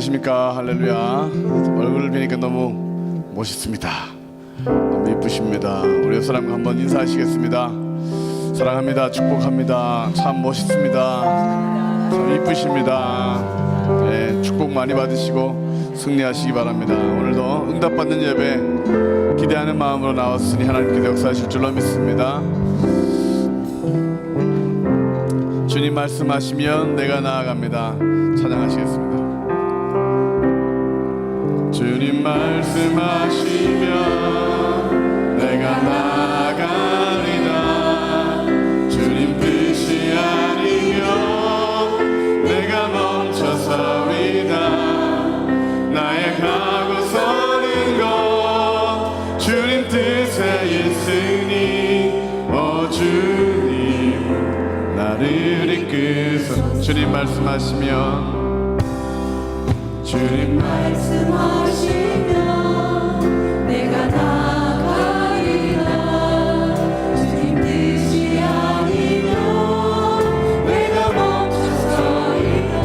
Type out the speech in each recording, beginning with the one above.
안녕하십니까. 할렐루야. 얼굴을 뵈니까 너무 멋있습니다. 너무 이쁘십니다. 우리 옆 사람과 한번 인사하시겠습니다. 사랑합니다. 축복합니다. 참 멋있습니다. 참 이쁘십니다. 네, 축복 많이 받으시고 승리하시기 바랍니다. 오늘도 응답받는 예배 기대하는 마음으로 나왔으니 하나님께서 역사하실 줄로 믿습니다. 주님 말씀하시면 내가 나아갑니다. 찬양하시겠습니다. 주님 말씀하시면 내가 나아가리라. 주님 뜻이 아니면 내가 멈춰서리다. 나의 가고 서는 것 주님 뜻에 있으니 오 주님 나를 이끄소서. 주님 말씀하시면 주님 말씀하시면 내가 나아가리라. 주님 뜻이 아니면 내가 멈춰서리라.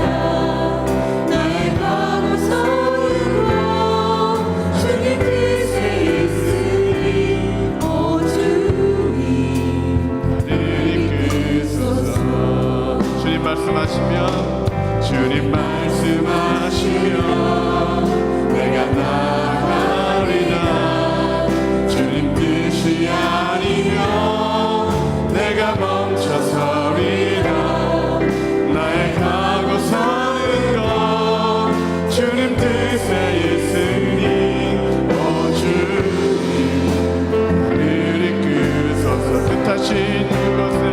나의 가고 서는 것 주님 뜻에 있으니 오 주님 나를 이끄소서. 주님 말씀하시면 주님 말씀하시면 내가 나아가리라. 주님 뜻이 아니면 내가 멈춰서리라. 나의 가고 서는 것 주님 뜻에 있으니 오 주님 나를 이끄소서. 뜻하신 그곳에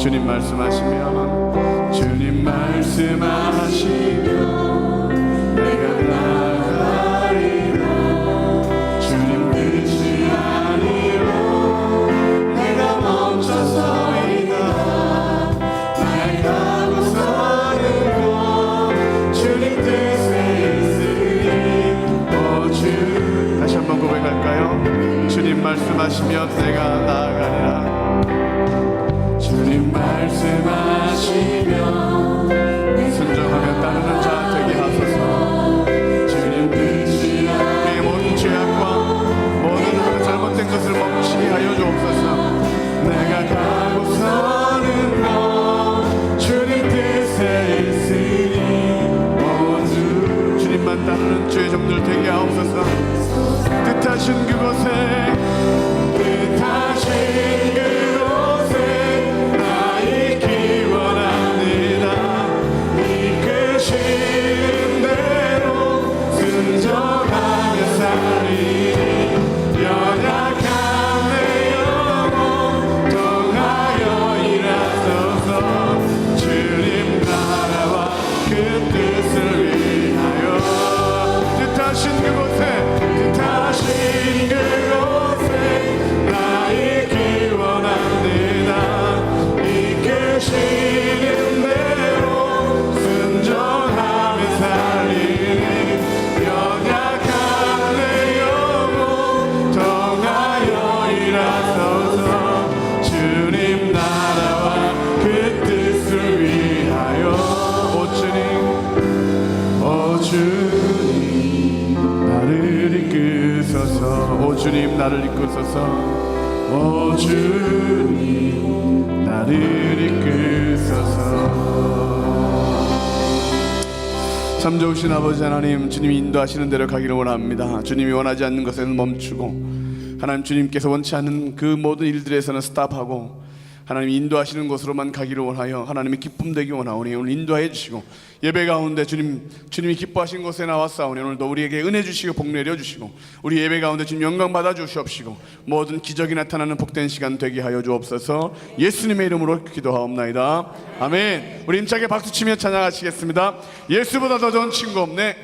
주님 말씀하시면 주님 말씀하시면 내가 나아가리라. 주님 뜻이 아니면 내가 멈춰서리다. 나의 가고 서는 것 주님 뜻에 있으니 오 주. 다시 한번 고백할까요? 주님 말씀하시면 내가 나아가리라. 주님 말씀하시면 순종하며 따르는 자 되게 하소서. 주님 뜻이 우리의 모든 죄악과 모든 잘못된 것을 멈추게 하여 주옵소서. 내가 가고 서는 것 주님 뜻에 있으니 오 주. 주님만 따르는 주의 종들 되게 하옵소서. 뜻하신 그곳에 뜻하신 뜻하신 그곳에 뜻하신 그곳에 주님 나를 이끄소서. 주님 나를 이끄소서. 참 좋으신 아버지 하나님, 주님이 인도하시는 대로 가기를 원합니다. 주님이 원하지 않는 것에는 멈추고, 하나님 주님께서 원치 않는 그 모든 일들에서는 스탑하고, 하나님 인도하시는 곳으로만 가기를 원하여 하나님의 기쁨 되기 원하오니 오늘 인도하여 주시고, 예배 가운데 주님이 기뻐하신 곳에 나왔사오니 오늘도 우리에게 은혜 주시고 복 내려 주시고, 우리 예배 가운데 주님 영광 받아 주시옵시고, 모든 기적이 나타나는 복된 시간 되게 하여 주옵소서. 예수님의 이름으로 기도하옵나이다. 아멘. 우리 힘차게 박수치며 찬양하시겠습니다. 예수보다 더 좋은 친구 없네.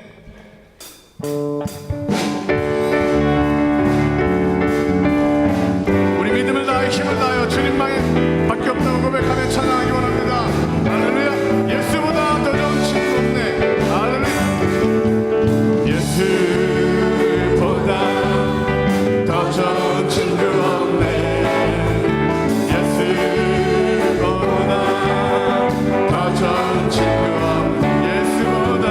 우리 믿음을 다하여 힘을 다하여 주님만에 밖에 없다고 고백하며 찬양하기 원합니다. 할렐루야. 예수보다 더 좋은 친구 없네. 할렐루야. 예수보다 더 좋은 친구 없네. 예수보다 더 좋은 친구 없네. 예수보다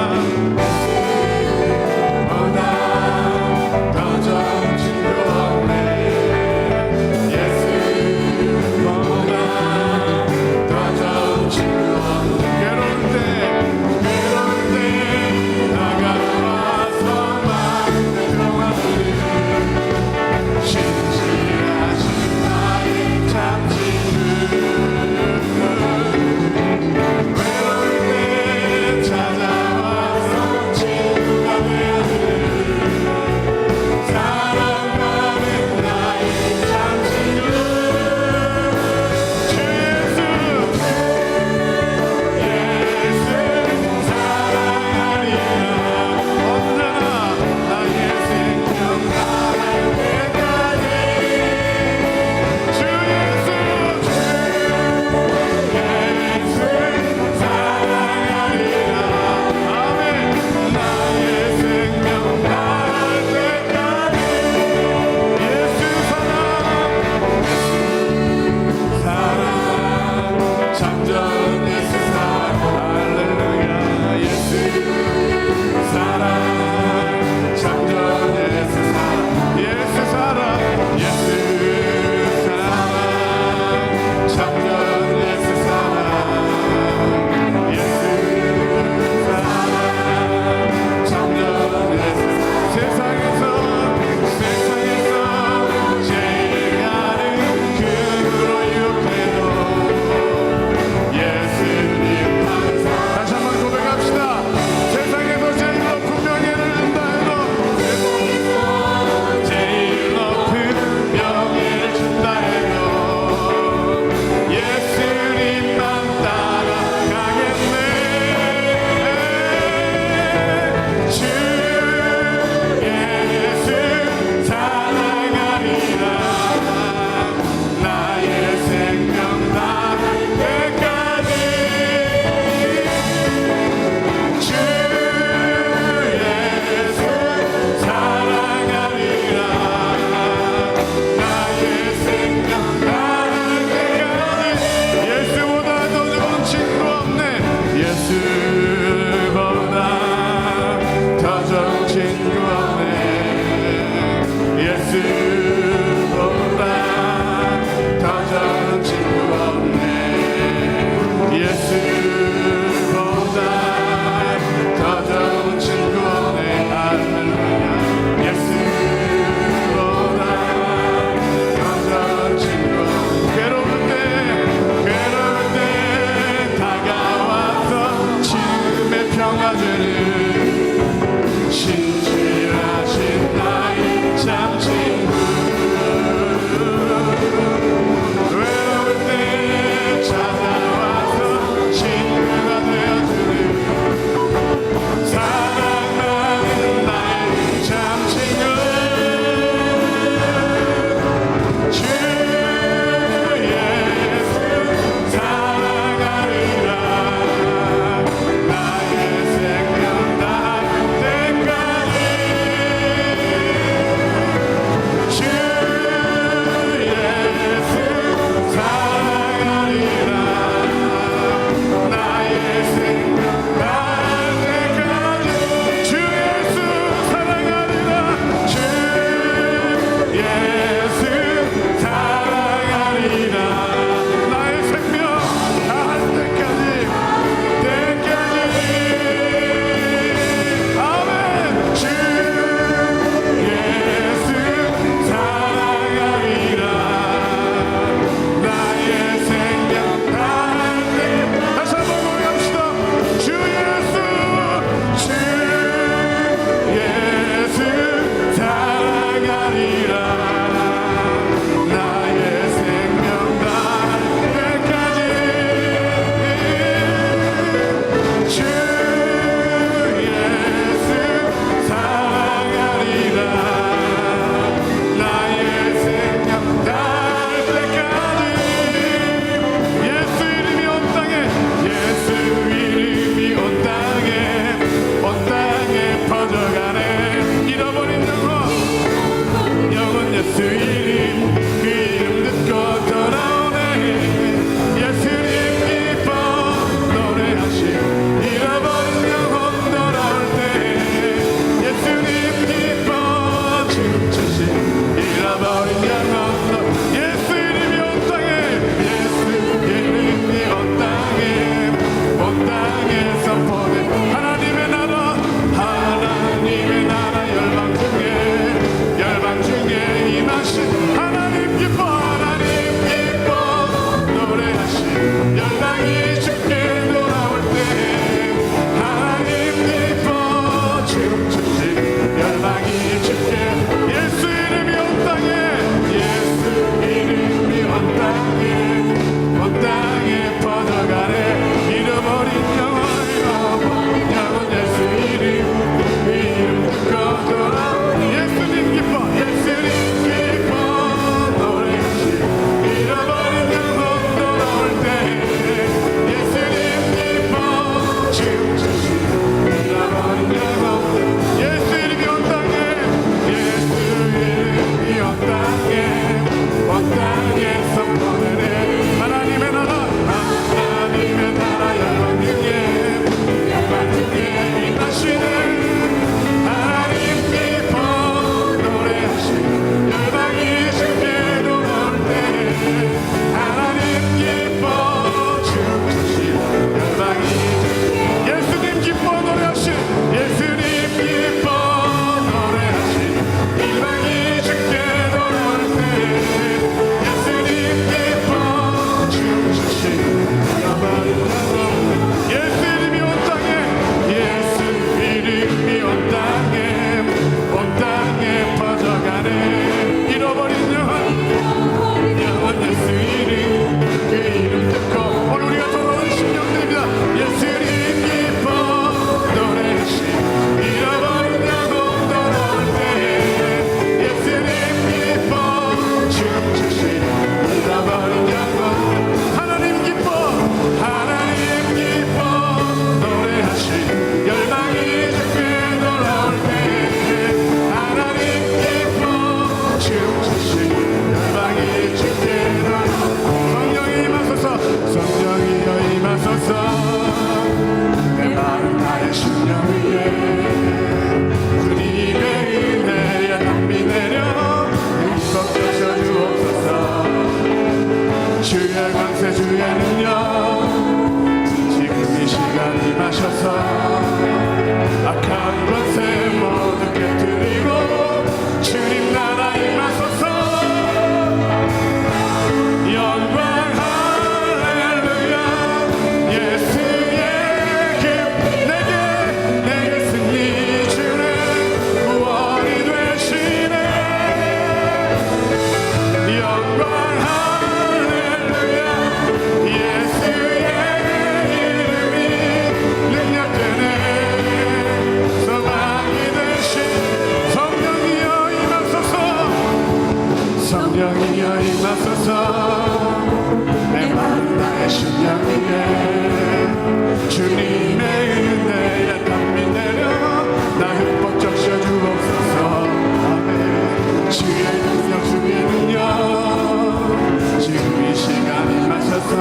임하소서 메마른 나의 심령 위에 주님의 은혜에 담비 내려 나 흠뻑 적셔 주옵소서. 아멘. 주의 능력 주의 능력 지금 이 시간 임하소서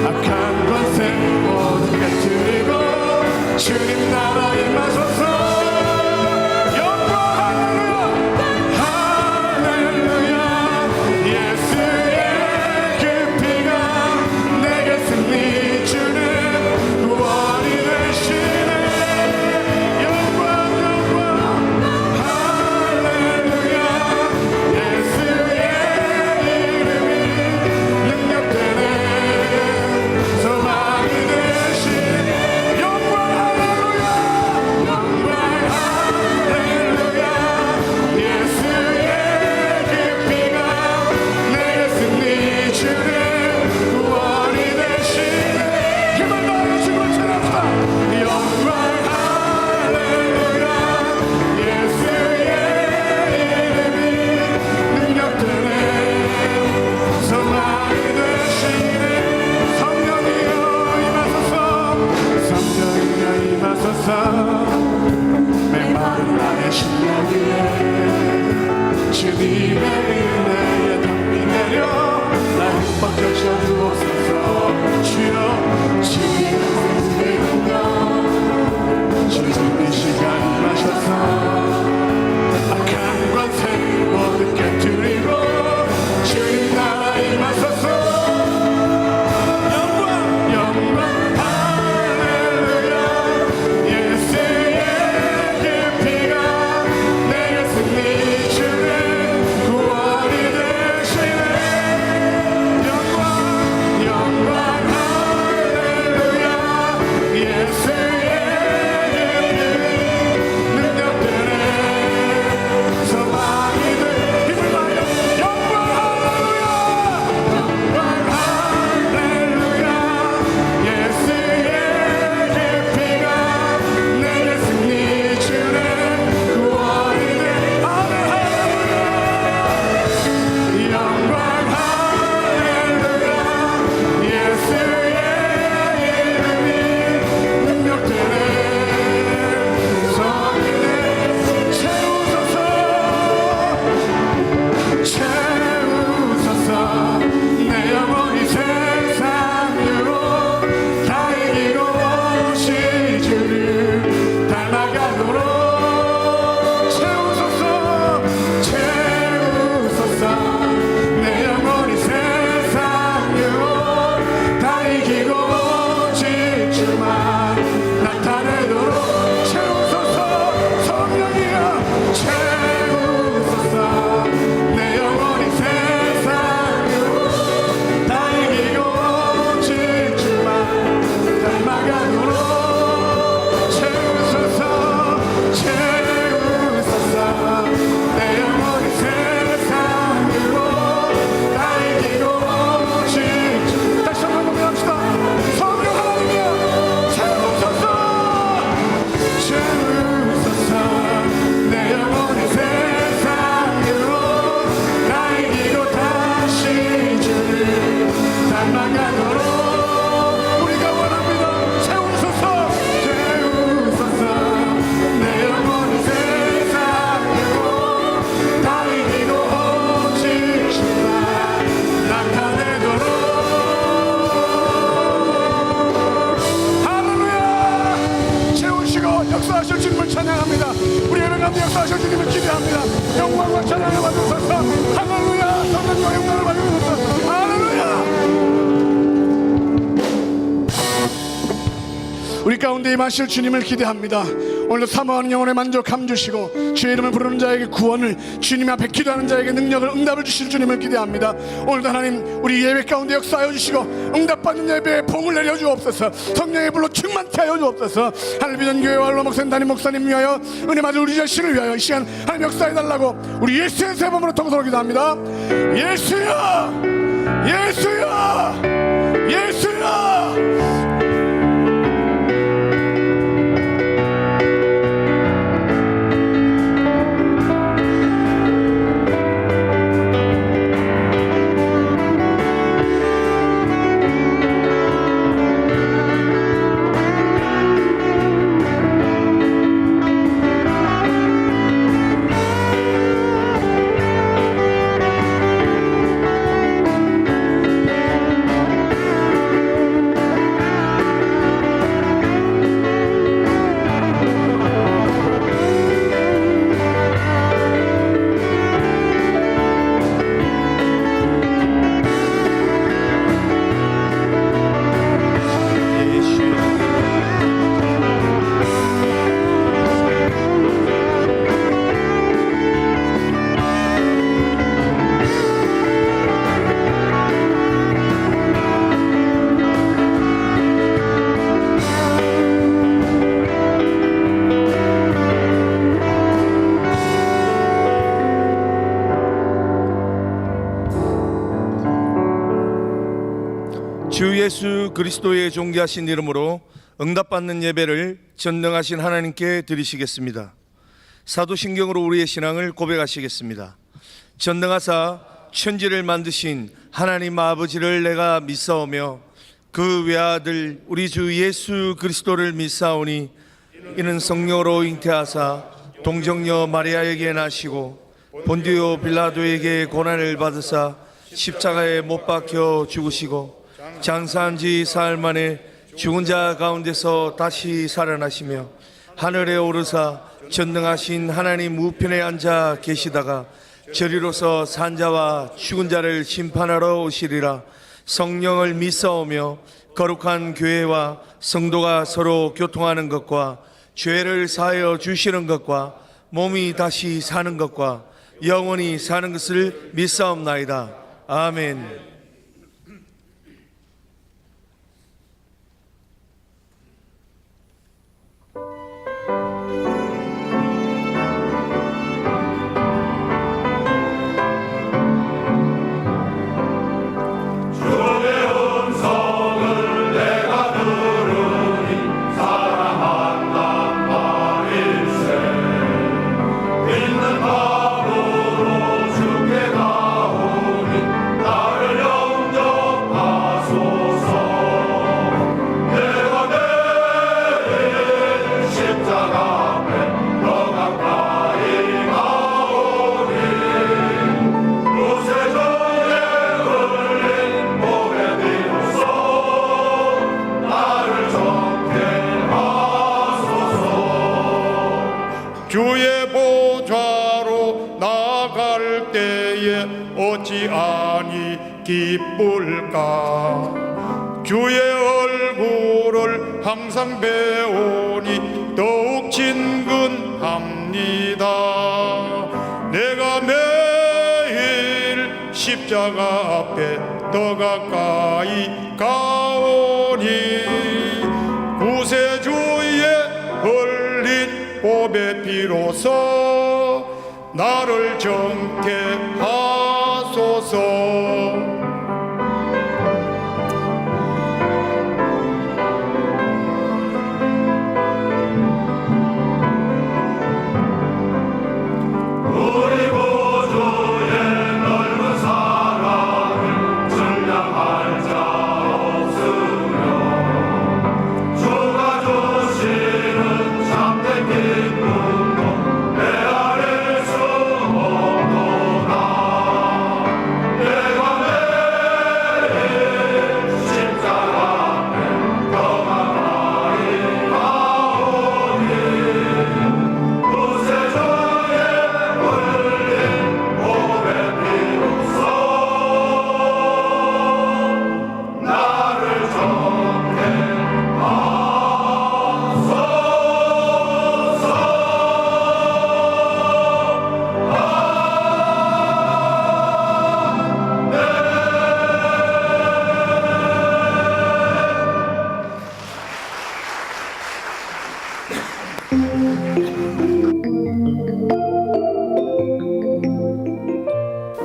악한 권세 모두 깨뜨리고 주님 나라 임하소서. 메마른 나의 심령 위에 주님의 은혜에 담비 내려 나 흠뻑 적셔 주옵소서. 주여 주의 능력 주님 이 시간 임하셔서 악한 권세 모두 깨뜨리고 주님 나라 임하소서. 역사하실 주님을 찬양합니다. 우리 예배 가운데 역사하실 주님을 기대합니다. 영광과 찬양을 받으소서. 할렐루야. 성령과 영광을 받으소서. 할렐루야. 우리 가운데 임하실 주님을 기대합니다. 오늘도 사모하는 영혼에 만족함 주시고 주의 이름을 부르는 자에게 구원을, 주님 앞에 기도하는 자에게 능력을, 응답을 주실 주님을 기대합니다. 오늘도 하나님 우리 예배 가운데 역사하여 주시고 응답받는 예배에 복을 내려 주옵소서. 성령의 불로 충만케 하여 주옵소서. 하늘 비전교회와 알로 목사님, 담임 목사님 위하여, 은혜 받을 우리 자신을 위하여 이 시간 하나님 역사해달라고 우리 예수의 세 번으로 통성으로 기도합니다. 예수야, 예수야, 예수야. 주 예수 그리스도의 존귀하신 이름으로 응답받는 예배를 전능하신 하나님께 드리시겠습니다. 사도신경으로 우리의 신앙을 고백하시겠습니다. 전능하사 천지를 만드신 하나님 아버지를 내가 믿사오며 그 외아들 우리 주 예수 그리스도를 믿사오니 이는 성령으로 잉태하사 동정녀 마리아에게 나시고 본디오 빌라도에게 고난을 받으사 십자가에 못 박혀 죽으시고 장사한 지 사흘 만에 죽은 자 가운데서 다시 살아나시며 하늘에 오르사 전능하신 하나님 우편에 앉아 계시다가 저리로서 산자와 죽은 자를 심판하러 오시리라. 성령을 믿사오며 거룩한 교회와 성도가 서로 교통하는 것과 죄를 사하여 주시는 것과 몸이 다시 사는 것과 영원히 사는 것을 믿사옵나이다. 아멘. 주의 보좌로 나갈 때에 어찌 아니 기쁠까. 주의 얼굴을 항상 배우니 더욱 친근합니다. 내가 매일 십자가 앞에 더 가까이 가오니 구세주의 흘린 보배 피로써 나를 정케 하소서.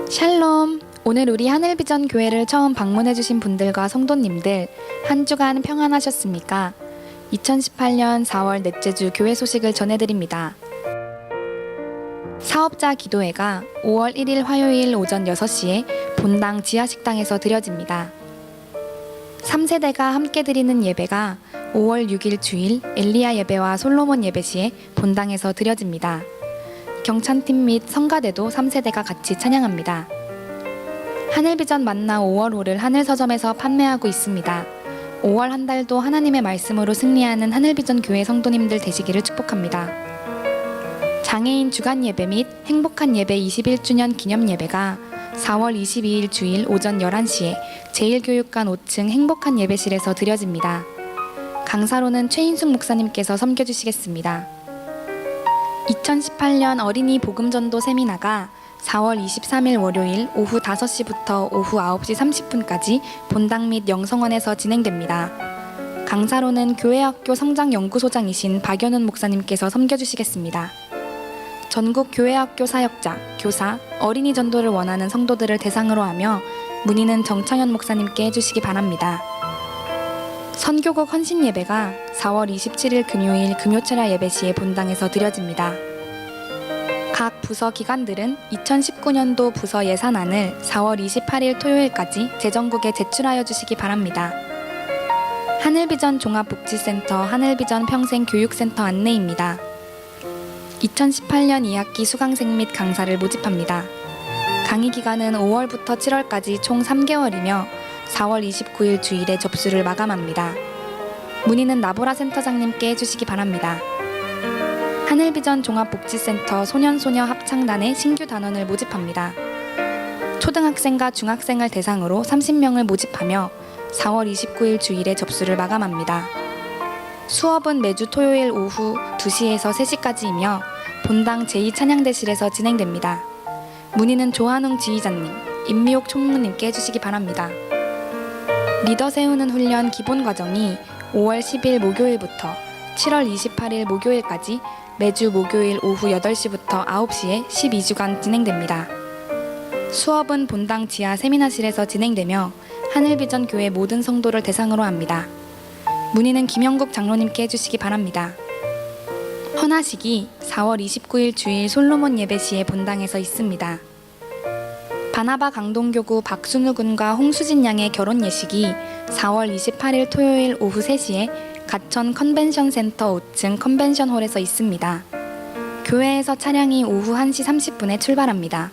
샬롬! 오늘 우리 하늘비전 교회를 처음 방문해주신 분들과 성도님들 한 주간 평안하셨습니까? 2018년 4월 넷째 주 교회 소식을 전해드립니다. 사업자 기도회가 5월 1일 화요일 오전 6시에 본당 지하식당에서 드려집니다. 3세대가 함께 드리는 예배가 5월 6일 주일 엘리야 예배와 솔로몬 예배 시에 본당에서 드려집니다. 경찬팀 및 성가대도 3세대가 같이 찬양합니다. 하늘비전 만나 5월호를 하늘서점에서 판매하고 있습니다. 5월 한 달도 하나님의 말씀으로 승리하는 하늘비전 교회 성도님들 되시기를 축복합니다. 장애인 주간 예배 및 행복한 예배 21주년 기념 예배가 4월 22일 주일 오전 11시에 제1교육관 5층 행복한 예배실에서 드려집니다. 강사로는 최인숙 목사님께서 섬겨주시겠습니다. 2018년 어린이 복음전도 세미나가 4월 23일 월요일 오후 5시부터 오후 9시 30분까지 본당 및 영성원에서 진행됩니다. 강사로는 교회학교 성장연구소장이신 박연훈 목사님께서 섬겨주시겠습니다. 전국 교회학교 사역자, 교사, 어린이 전도를 원하는 성도들을 대상으로 하며 문의는 정창현 목사님께 해주시기 바랍니다. 선교국 헌신 예배가 4월 27일 금요일 금요철야 예배 시에 본당에서 드려집니다. 각 부서 기관들은 2019년도 부서 예산안을 4월 28일 토요일까지 재정국에 제출하여 주시기 바랍니다. 하늘비전 종합복지센터 하늘비전 평생교육센터 안내입니다. 2018년 2학기 수강생 및 강사를 모집합니다. 강의 기간은 5월부터 7월까지 총 3개월이며 4월 29일 주일에 접수를 마감합니다. 문의는 나보라 센터장님께 해주시기 바랍니다. 하늘비전 종합복지센터 소년소녀 합창단의 신규 단원을 모집합니다. 초등학생과 중학생을 대상으로 30명을 모집하며 4월 29일 주일에 접수를 마감합니다. 수업은 매주 토요일 오후 2시에서 3시까지이며 본당 제2찬양대실에서 진행됩니다. 문의는 조한웅 지휘자님, 임미옥 총무님께 해주시기 바랍니다. 리더 세우는 훈련 기본 과정이 5월 10일 목요일부터 7월 28일 목요일까지 매주 목요일 오후 8시부터 9시에 12주간 진행됩니다. 수업은 본당 지하 세미나실에서 진행되며 하늘비전 교회 모든 성도를 대상으로 합니다. 문의는 김영국 장로님께 해주시기 바랍니다. 헌화식이 4월 29일 주일 솔로몬 예배 시에 본당에서 있습니다. 바나바 강동교구 박순우 군과 홍수진 양의 결혼 예식이 4월 28일 토요일 오후 3시에 가천 컨벤션 센터 5층 컨벤션홀에서 있습니다. 교회에서 차량이 오후 1시 30분에 출발합니다.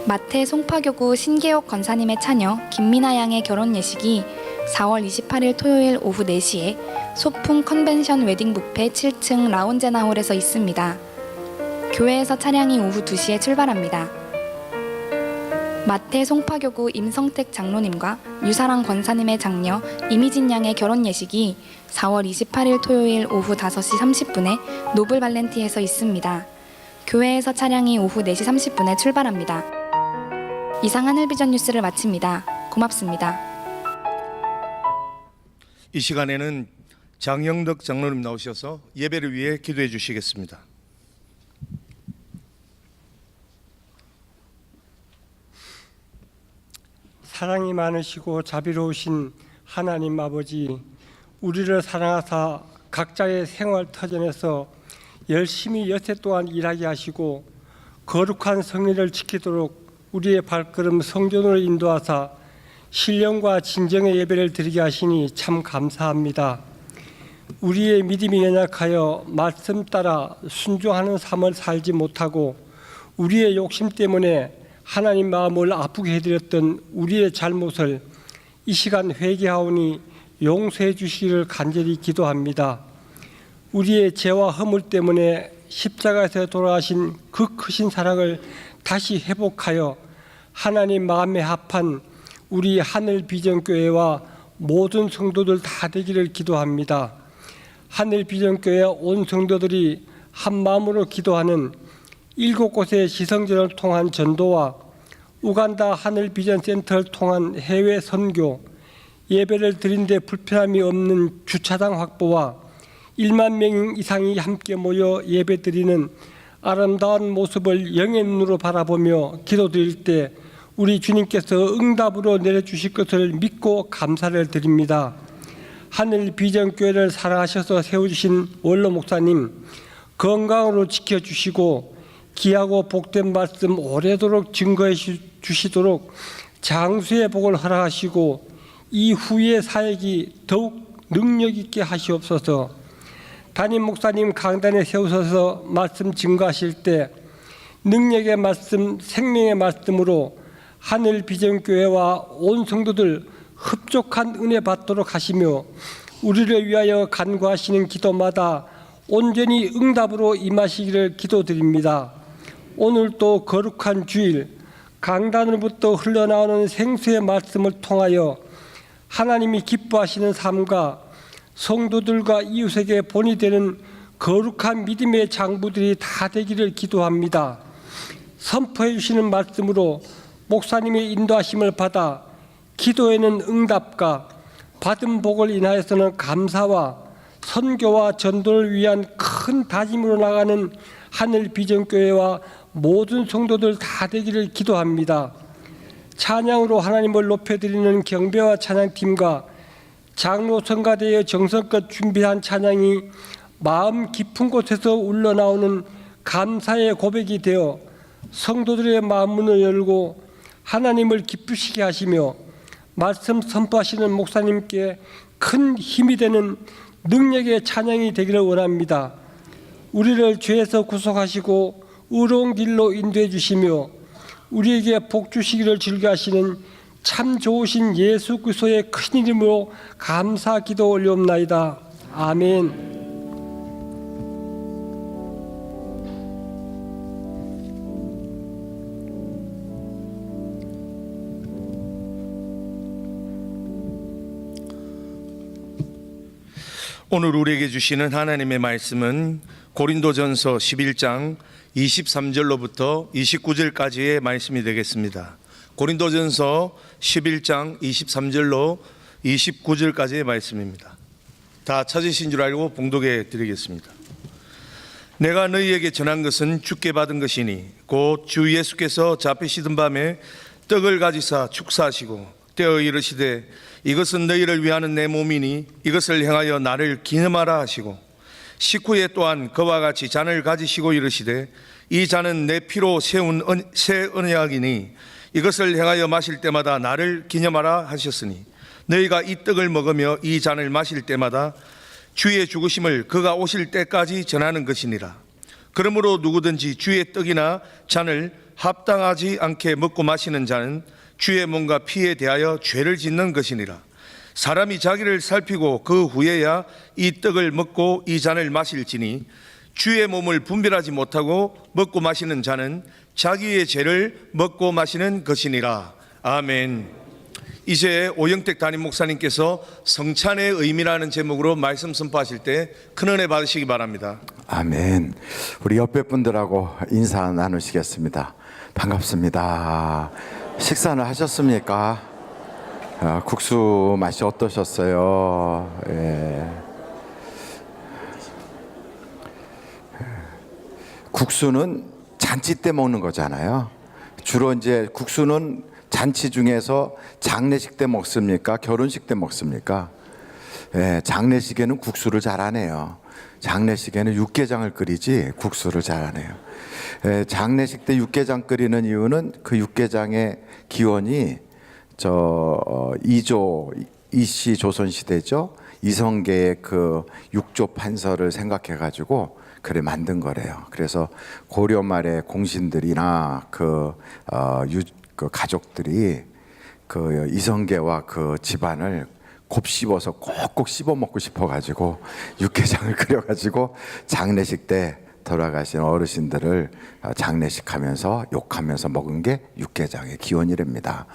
마태 송파교구 신계옥 권사님의 차녀 김미나 양의 결혼 예식이 4월 28일 토요일 오후 4시에 소풍 컨벤션 웨딩 뷔페 7층 라운제나홀에서 있습니다. 교회에서 차량이 오후 2시에 출발합니다. 마태 송파교구 임성택 장로님과 유사랑 권사님의 장녀 이미진 양의 결혼 예식이 4월 28일 토요일 오후 5시 30분에 노블 발렌티에서 있습니다. 교회에서 차량이 오후 4시 30분에 출발합니다. 이상 하늘비전 뉴스를 마칩니다. 고맙습니다. 이 시간에는 장영덕 장로님 나오셔서 예배를 위해 기도해 주시겠습니다. 사랑이 많으시고 자비로우신 하나님 아버지, 우리를 사랑하사 각자의 생활 터전에서 열심히 여태 동안 일하게 하시고 거룩한 성의를 지키도록 우리의 발걸음 성전으로 인도하사 신령과 진정의 예배를 드리게 하시니 참 감사합니다. 우리의 믿음이 연약하여 말씀 따라 순종하는 삶을 살지 못하고 우리의 욕심 때문에 하나님 마음을 아프게 해드렸던 우리의 잘못을 이 시간 회개하오니 용서해 주시기를 간절히 기도합니다. 우리의 죄와 허물 때문에 십자가에서 돌아가신 그 크신 사랑을 다시 회복하여 하나님 마음에 합한 우리 하늘비전교회와 모든 성도들 다 되기를 기도합니다. 하늘비전교회 온 성도들이 한 마음으로 기도하는 7곳의 지성전을 통한 전도와 우간다 하늘비전센터를 통한 해외 선교, 예배를 드린 데 불편함이 없는 주차장 확보와 1만 명 이상이 함께 모여 예배 드리는 아름다운 모습을 영의 눈으로 바라보며 기도드릴 때 우리 주님께서 응답으로 내려주실 것을 믿고 감사를 드립니다. 하늘비전교회를 사랑하셔서 세워주신 원로 목사님 건강으로 지켜주시고 귀하고 복된 말씀 오래도록 증거해 주시도록 장수의 복을 허락하시고 이후의 사역이 더욱 능력 있게 하시옵소서. 담임 목사님 강단에 세우셔서 말씀 증거하실 때 능력의 말씀, 생명의 말씀으로 하늘비전교회와 온 성도들 흡족한 은혜 받도록 하시며 우리를 위하여 간구하시는 기도마다 온전히 응답으로 임하시기를 기도드립니다. 오늘 또 거룩한 주일 강단으로부터 흘러나오는 생수의 말씀을 통하여 하나님이 기뻐하시는 삶과 성도들과 이웃에게 본이 되는 거룩한 믿음의 장부들이 다 되기를 기도합니다. 선포해 주시는 말씀으로 목사님의 인도하심을 받아 기도에는 응답과 받은 복을 인하여서는 감사와 선교와 전도를 위한 큰 다짐으로 나가는 하늘비전교회와 모든 성도들 다 되기를 기도합니다. 찬양으로 하나님을 높여드리는 경배와 찬양팀과 장로 성가대의 정성껏 준비한 찬양이 마음 깊은 곳에서 울러나오는 감사의 고백이 되어 성도들의 마음문을 열고 하나님을 기쁘시게 하시며 말씀 선포하시는 목사님께 큰 힘이 되는 능력의 찬양이 되기를 원합니다. 우리를 죄에서 구속하시고 의로운 길로 인도해 주시며 우리에게 복 주시기를 즐겨하시는 참 좋으신 예수 그리스도의 큰 이름으로 감사 기도 올리옵나이다. 아멘. 오늘 우리에게 주시는 하나님의 말씀은 고린도전서 11장 23절로부터 29절까지의 말씀이 되겠습니다. 고린도전서 11장 23절로 29절까지의 말씀입니다. 다 찾으신 줄 알고 봉독해 드리겠습니다. 내가 너희에게 전한 것은 주께 받은 것이니 곧 주 예수께서 잡히시던 밤에 떡을 가지사 축사하시고 떼어 이르시되 이것은 너희를 위하는 내 몸이니 이것을 행하여 나를 기념하라 하시고 식후에 또한 그와 같이 잔을 가지시고 이르시되 이 잔은 내 피로 세운 새 언약이니 이것을 행하여 마실 때마다 나를 기념하라 하셨으니 너희가 이 떡을 먹으며 이 잔을 마실 때마다 주의 죽으심을 그가 오실 때까지 전하는 것이니라. 그러므로 누구든지 주의 떡이나 잔을 합당하지 않게 먹고 마시는 자는 주의 몸과 피에 대하여 죄를 짓는 것이니라. 사람이 자기를 살피고 그 후에야 이 떡을 먹고 이 잔을 마실지니 주의 몸을 분별하지 못하고 먹고 마시는 자는 자기의 죄를 먹고 마시는 것이니라. 아멘. 이제 오영택 담임 목사님께서 성찬의 의미라는 제목으로 말씀 선포하실 때 큰 은혜 받으시기 바랍니다. 아멘. 우리 옆에 분들하고 인사 나누시겠습니다. 반갑습니다. 식사는 하셨습니까? 국수 맛이 어떠셨어요? 예. 국수는 잔치 때 먹는 거잖아요. 주로 이제 국수는 잔치 중에서 장례식 때 먹습니까? 결혼식 때 먹습니까? 예, 장례식에는 국수를 잘 안 해요. 장례식에는 육개장을 끓이지 국수를 잘 안 해요. 예, 장례식 때 육개장 끓이는 이유는 그 육개장의 기원이 이조 이씨 조선 시대죠. 이성계의 그 육조 판서를 생각해 가지고 그래 만든 거래요. 그래서 고려 말의 공신들이나 그 가족들이 그 이성계와 그 집안을 곱씹어서 꼭꼭 씹어 먹고 싶어 가지고 육개장을 끓여 가지고 장례식 때 돌아가신 어르신들을 장례식하면서 욕하면서 먹은 게 육개장의 기원이랍니다.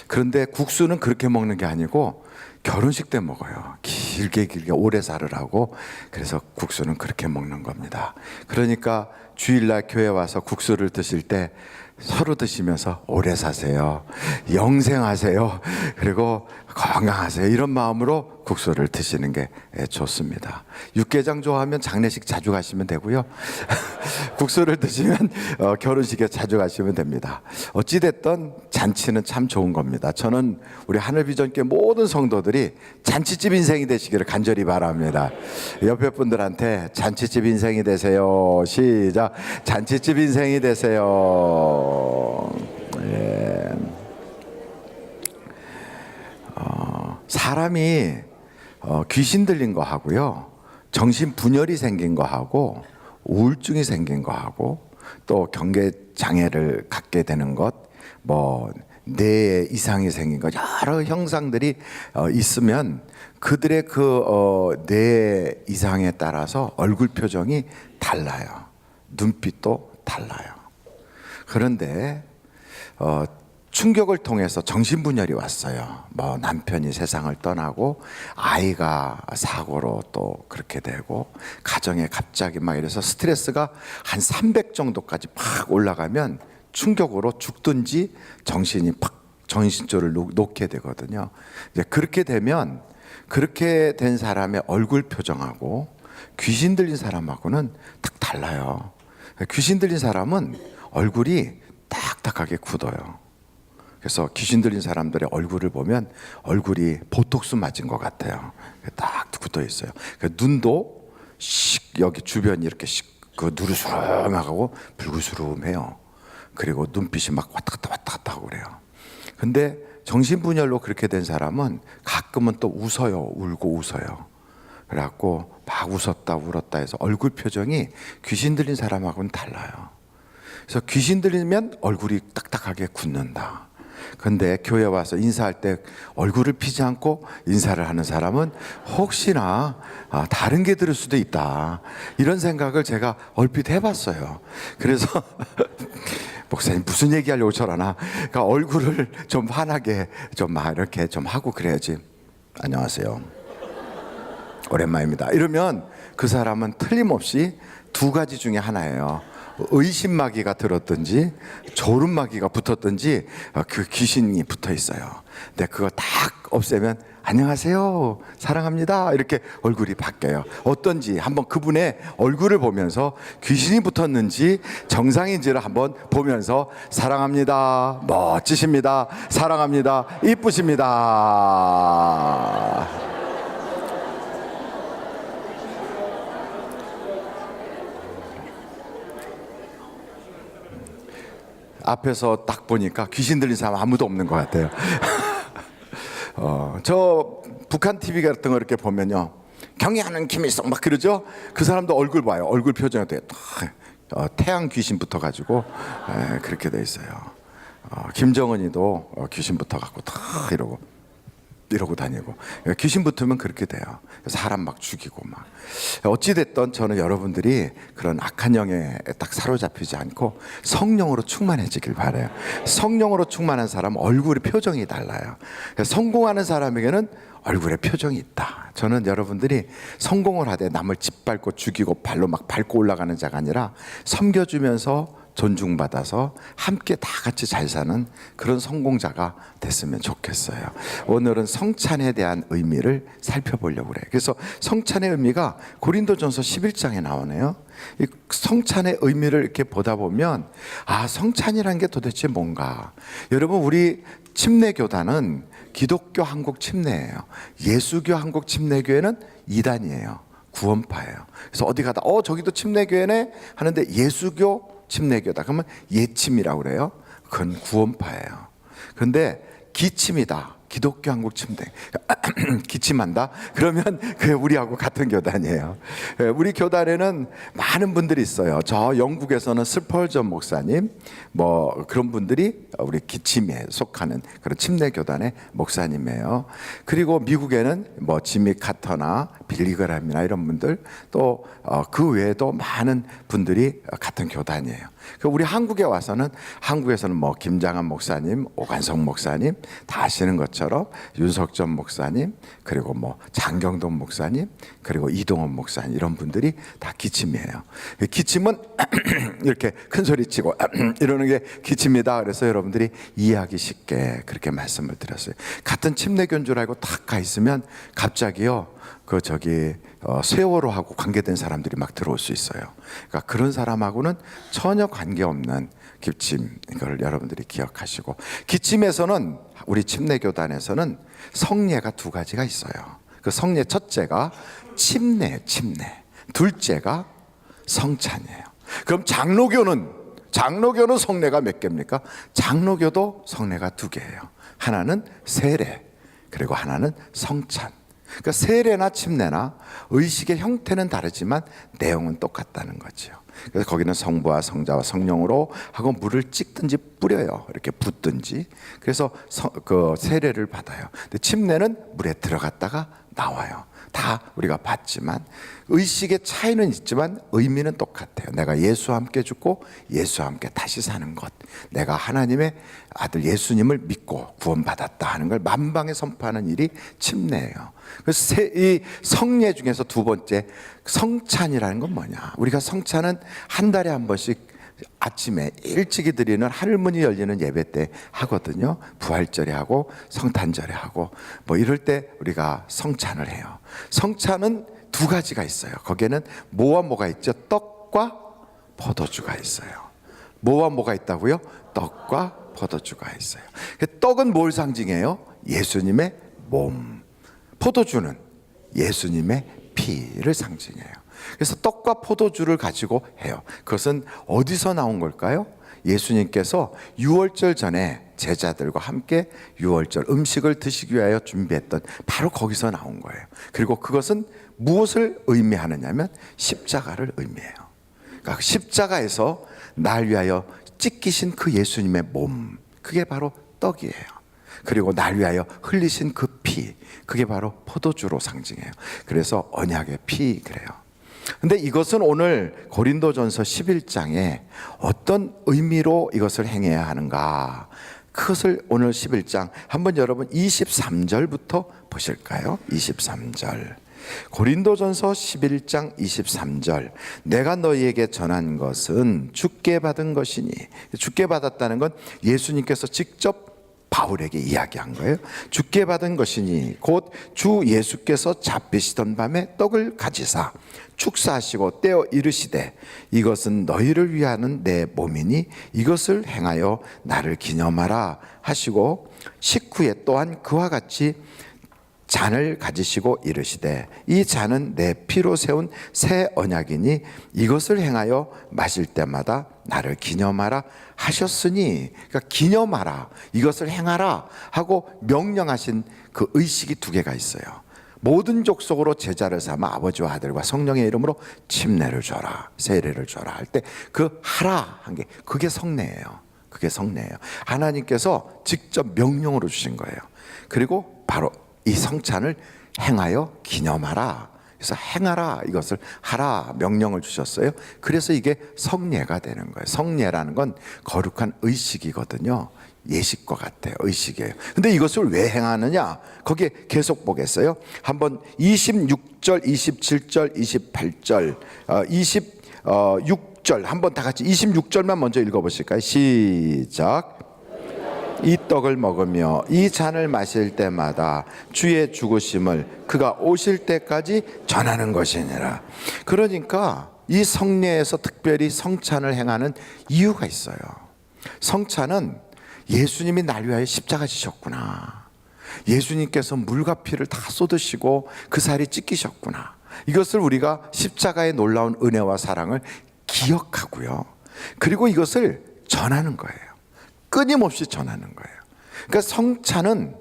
그런데 국수는 그렇게 먹는 게 아니고 결혼식 때 먹어요. 길게 오래 살으라고. 그래서 국수는 그렇게 먹는 겁니다. 그러니까 주일날 교회 와서 국수를 드실 때 서로 드시면서 오래 사세요, 영생하세요, 그리고 건강하세요, 이런 마음으로 국수를 드시는 게 좋습니다. 육개장 좋아하면 장례식 자주 가시면 되고요. 국수를 드시면 결혼식에 자주 가시면 됩니다. 어찌됐든 잔치는 참 좋은 겁니다. 저는 우리 하늘비전교회 모든 성도들이 잔치집 인생이 되시기를 간절히 바랍니다. 옆에 분들한테 잔치집 인생이 되세요. 시작. 잔치집 인생이 되세요. 예. 사람이 귀신 들린 거 하고요, 정신 분열이 생긴 거 하고, 우울증이 생긴 거 하고, 또 경계 장애를 갖게 되는 것, 뭐 뇌에 이상이 생긴 것, 여러 형상들이 있으면 그들의 그 뇌 이상에 따라서 얼굴 표정이 달라요. 눈빛도 달라요. 그런데 충격을 통해서 정신분열이 왔어요. 뭐 남편이 세상을 떠나고 아이가 사고로 또 그렇게 되고 가정에 갑자기 막 이래서 스트레스가 한 300 정도까지 팍 올라가면 충격으로 죽든지 정신이 팍 정신줄을 놓게 되거든요. 이제 그렇게 되면 그렇게 된 사람의 얼굴 표정하고 귀신 들린 사람하고는 딱 달라요. 귀신 들린 사람은 얼굴이 딱딱하게 굳어요. 그래서 귀신 들린 사람들의 얼굴을 보면 얼굴이 보톡스 맞은 것 같아요. 딱 굳어 있어요. 눈도 여기 주변이 이렇게 누르스름하고 불구스름해요. 그리고 눈빛이 막 왔다 갔다 하고 그래요. 근데 정신분열로 그렇게 된 사람은 가끔은 또 웃어요. 울고 웃어요. 그래갖고 막 웃었다 울었다 해서 얼굴 표정이 귀신 들린 사람하고는 달라요. 그래서 귀신 들리면 얼굴이 딱딱하게 굳는다. 근데 교회 와서 인사할 때 얼굴을 피지 않고 인사를 하는 사람은 혹시나 다른 게 들을 수도 있다, 이런 생각을 제가 얼핏 해봤어요. 그래서 목사님 무슨 얘기하려고 저러나, 그러니까 얼굴을 좀 환하게 좀 막 이렇게 좀 하고 그래야지. 안녕하세요, 오랜만입니다 이러면 그 사람은 틀림없이 두 가지 중에 하나예요. 의심마귀가 들었든지 졸음마귀가 붙었든지 그 귀신이 붙어 있어요. 근데 그거 딱 없애면 안녕하세요, 사랑합니다 이렇게 얼굴이 바뀌어요. 어떤지 한번 그분의 얼굴을 보면서 귀신이 붙었는지 정상인지를 한번 보면서 사랑합니다, 멋지십니다, 사랑합니다, 이쁘십니다. 앞에서 딱 보니까 귀신 들린 사람 아무도 없는 것 같아요. 저 북한 TV 같은 거 이렇게 보면요, 경애하는 김일성 막 그러죠. 그 사람도 얼굴 봐요. 얼굴 표정이 되게 태양 귀신 붙어가지고 그렇게 돼 있어요. 김정은이도 귀신 붙어갖고 다 이러고 다니고, 귀신 붙으면 그렇게 돼요. 사람 막 죽이고 막. 어찌됐든 저는 여러분들이 그런 악한 영에 딱 사로잡히지 않고 성령으로 충만해지길 바라요. 성령으로 충만한 사람은 얼굴의 표정이 달라요. 성공하는 사람에게는 얼굴에 표정이 있다. 저는 여러분들이 성공을 하되 남을 짓밟고 죽이고 발로 막 밟고 올라가는 자가 아니라 섬겨주면서 존중받아서 함께 다 같이 잘 사는 그런 성공자가 됐으면 좋겠어요. 오늘은 성찬에 대한 의미를 살펴보려고 그래요. 그래서 성찬의 의미가 고린도전서 11장에 나오네요. 이 성찬의 의미를 이렇게 보다 보면 성찬이라는 게 도대체 뭔가. 여러분, 우리 침례교단은 기독교 한국 침례예요. 예수교 한국 침례교회는 이단이에요. 구원파예요. 그래서 어디 가다 저기도 침례교회네 하는데 예수교 침례교다 그러면 예침이라고 그래요. 그건 구원파예요. 그런데 기침이다, 기독교 한국 침례 기침한다 그러면 그게 우리하고 같은 교단이에요. 우리 교단에는 많은 분들이 있어요. 저 영국에서는 스펄전 목사님 뭐 그런 분들이 우리 기침에 속하는 그런 침례 교단의 목사님이에요. 그리고 미국에는 뭐 지미 카터나 빌리그램이나 이런 분들, 또 그 외에도 많은 분들이 같은 교단이에요. 우리 한국에 와서는 한국에서는 뭐 김장한 목사님, 오관성 목사님 다 아시는 것처럼 윤석전 목사님, 그리고 뭐 장경돈 목사님, 그리고 이동원 목사님, 이런 분들이 다 기침이에요. 기침은 이렇게 큰 소리 치고 이러는 게 기침이다. 그래서 여러분들이 이해하기 쉽게 그렇게 말씀을 드렸어요. 같은 침례교인 줄 알고 딱 가 있으면 갑자기요 세월호하고 관계된 사람들이 막 들어올 수 있어요. 그러니까 그런 사람하고는 전혀 관계없는 기침, 이걸 여러분들이 기억하시고, 기침에서는 우리 침례교단에서는 성례가 두 가지가 있어요. 그 성례 첫째가 침례, 둘째가 성찬이에요. 그럼 장로교는 성례가 몇 개입니까? 장로교도 성례가 두 개예요. 하나는 세례, 그리고 하나는 성찬. 그러니까 세례나 침례나 의식의 형태는 다르지만 내용은 똑같다는 거죠. 그래서 거기는 성부와 성자와 성령으로 하고 물을 찍든지 뿌려요. 이렇게 붓든지. 그래서 그 세례를 받아요. 근데 침례는 물에 들어갔다가 나와요. 다 우리가 봤지만 의식의 차이는 있지만 의미는 똑같아요. 내가 예수와 함께 죽고 예수와 함께 다시 사는 것, 내가 하나님의 아들 예수님을 믿고 구원받았다 하는 걸 만방에 선포하는 일이 침례예요. 그래서 이 성례 중에서 두 번째 성찬이라는 건 뭐냐? 우리가 성찬은 한 달에 한 번씩 아침에 일찍이 드리는 하늘문이 열리는 예배 때 하거든요. 부활절에 하고 성탄절에 하고 뭐 이럴 때 우리가 성찬을 해요. 성찬은 두 가지가 있어요. 거기에는 뭐와 뭐가 있죠? 떡과 포도주가 있어요. 뭐와 뭐가 있다고요? 떡과 포도주가 있어요. 떡은 뭘 상징해요? 예수님의 몸. 포도주는 예수님의 피를 상징해요. 그래서 떡과 포도주를 가지고 해요. 그것은 어디서 나온 걸까요? 예수님께서 유월절 전에 제자들과 함께 유월절 음식을 드시기 위하여 준비했던 바로 거기서 나온 거예요. 그리고 그것은 무엇을 의미하느냐면 십자가를 의미해요. 그러니까 십자가에서 날 위하여 찢기신 그 예수님의 몸, 그게 바로 떡이에요. 그리고 날 위하여 흘리신 그 피, 그게 바로 포도주로 상징해요. 그래서 언약의 피 그래요. 근데 이것은 오늘 고린도전서 11장에 어떤 의미로 이것을 행해야 하는가, 그것을 오늘 11장 한번 여러분 23절부터 보실까요? 23절. 고린도전서 11장 23절. 내가 너희에게 전한 것은 주께 받은 것이니. 주께 받았다는 건 예수님께서 직접 바울에게 이야기한 거예요. 주께 받은 것이니 곧 주 예수께서 잡히시던 밤에 떡을 가지사 축사하시고 떼어 이르시되 이것은 너희를 위하는 내 몸이니 이것을 행하여 나를 기념하라 하시고 식후에 또한 그와 같이 잔을 가지시고 이르시되 이 잔은 내 피로 세운 새 언약이니 이것을 행하여 마실 때마다 나를 기념하라 하셨으니, 그러니까 기념하라, 이것을 행하라 하고 명령하신 그 의식이 두 개가 있어요. 모든 족속으로 제자를 삼아 아버지와 아들과 성령의 이름으로 침례를 줘라, 세례를 줘라 할 때 그 하라 한 게 그게 성례예요. 그게 성례예요. 하나님께서 직접 명령으로 주신 거예요. 그리고 바로 이 성찬을 행하여 기념하라. 그래서 행하라, 이것을 하라 명령을 주셨어요. 그래서 이게 성례가 되는 거예요. 성례라는 건 거룩한 의식이거든요. 예식과 같아요. 의식이에요. 근데 이것을 왜 행하느냐? 거기에 계속 보겠어요. 한번 26절, 27절, 28절, 26절 한번 다 같이 26절만 먼저 읽어보실까요? 시작. 이 떡을 먹으며 이 잔을 마실 때마다 주의 죽으심을 그가 오실 때까지 전하는 것이니라. 그러니까 이 성례에서 특별히 성찬을 행하는 이유가 있어요. 성찬은 예수님이 날 위하여 십자가 지셨구나, 예수님께서 물과 피를 다 쏟으시고 그 살이 찢기셨구나, 이것을 우리가 십자가의 놀라운 은혜와 사랑을 기억하고요. 그리고 이것을 전하는 거예요. 끊임없이 전하는 거예요. 그러니까 성찬은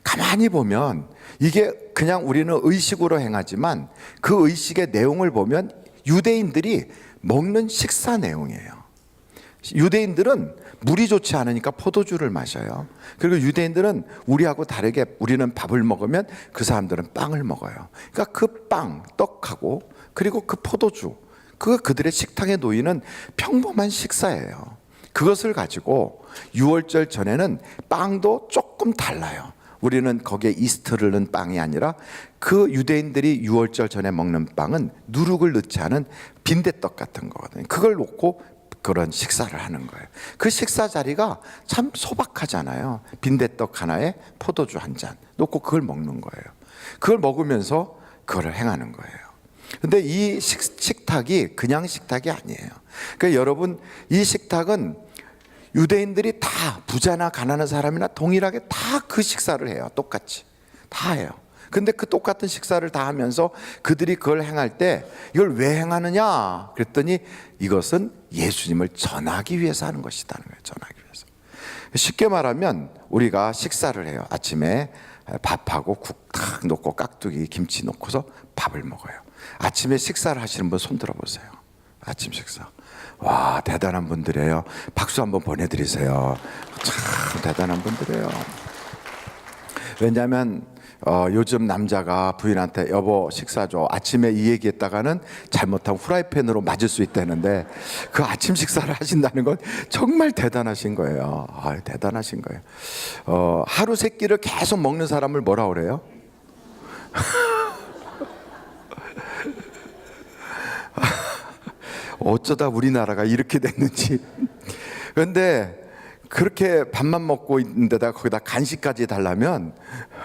가만히 보면 이게 그냥 우리는 의식으로 행하지만 그 의식의 내용을 보면 유대인들이 먹는 식사 내용이에요. 유대인들은 물이 좋지 않으니까 포도주를 마셔요. 그리고 유대인들은 우리하고 다르게 우리는 밥을 먹으면 그 사람들은 빵을 먹어요. 그러니까 그 빵, 떡하고 그리고 그 포도주, 그들의 식탁에 놓이는 평범한 식사예요. 그것을 가지고 유월절 전에는 빵도 조금 달라요. 우리는 거기에 이스트를 넣은 빵이 아니라 그 유대인들이 유월절 전에 먹는 빵은 누룩을 넣지 않은 빈대떡 같은 거거든요. 그걸 놓고 그런 식사를 하는 거예요. 그 식사 자리가 참 소박하잖아요. 빈대떡 하나에 포도주 한 잔 놓고 그걸 먹는 거예요. 그걸 먹으면서 그걸 행하는 거예요. 근데 이 식탁이 그냥 식탁이 아니에요. 그러니까 여러분, 이 식탁은 유대인들이 다 부자나 가난한 사람이나 동일하게 다 그 식사를 해요. 똑같이 다 해요. 근데 그 똑같은 식사를 다 하면서 그들이 그걸 행할 때 이걸 왜 행하느냐 그랬더니 이것은 예수님을 전하기 위해서 하는 것이라는 거예요. 전하기 위해서. 쉽게 말하면 우리가 식사를 해요. 아침에 밥하고 국 탁 놓고 깍두기 김치 놓고서 밥을 먹어요. 아침에 식사를 하시는 분 손 들어보세요. 아침 식사. 와, 대단한 분들이에요. 박수 한번 보내드리세요. 참 대단한 분들이에요. 왜냐하면 요즘 남자가 부인한테 여보 식사 줘, 아침에 이 얘기했다가는 잘못하면 후라이팬으로 맞을 수 있다는데 그 아침 식사를 하신다는 건 정말 대단하신 거예요. 대단하신 거예요. 하루 세 끼를 계속 먹는 사람을 뭐라 그래요? 어쩌다 우리나라가 이렇게 됐는지. 그런데 그렇게 밥만 먹고 있는데다 거기다 간식까지 달라면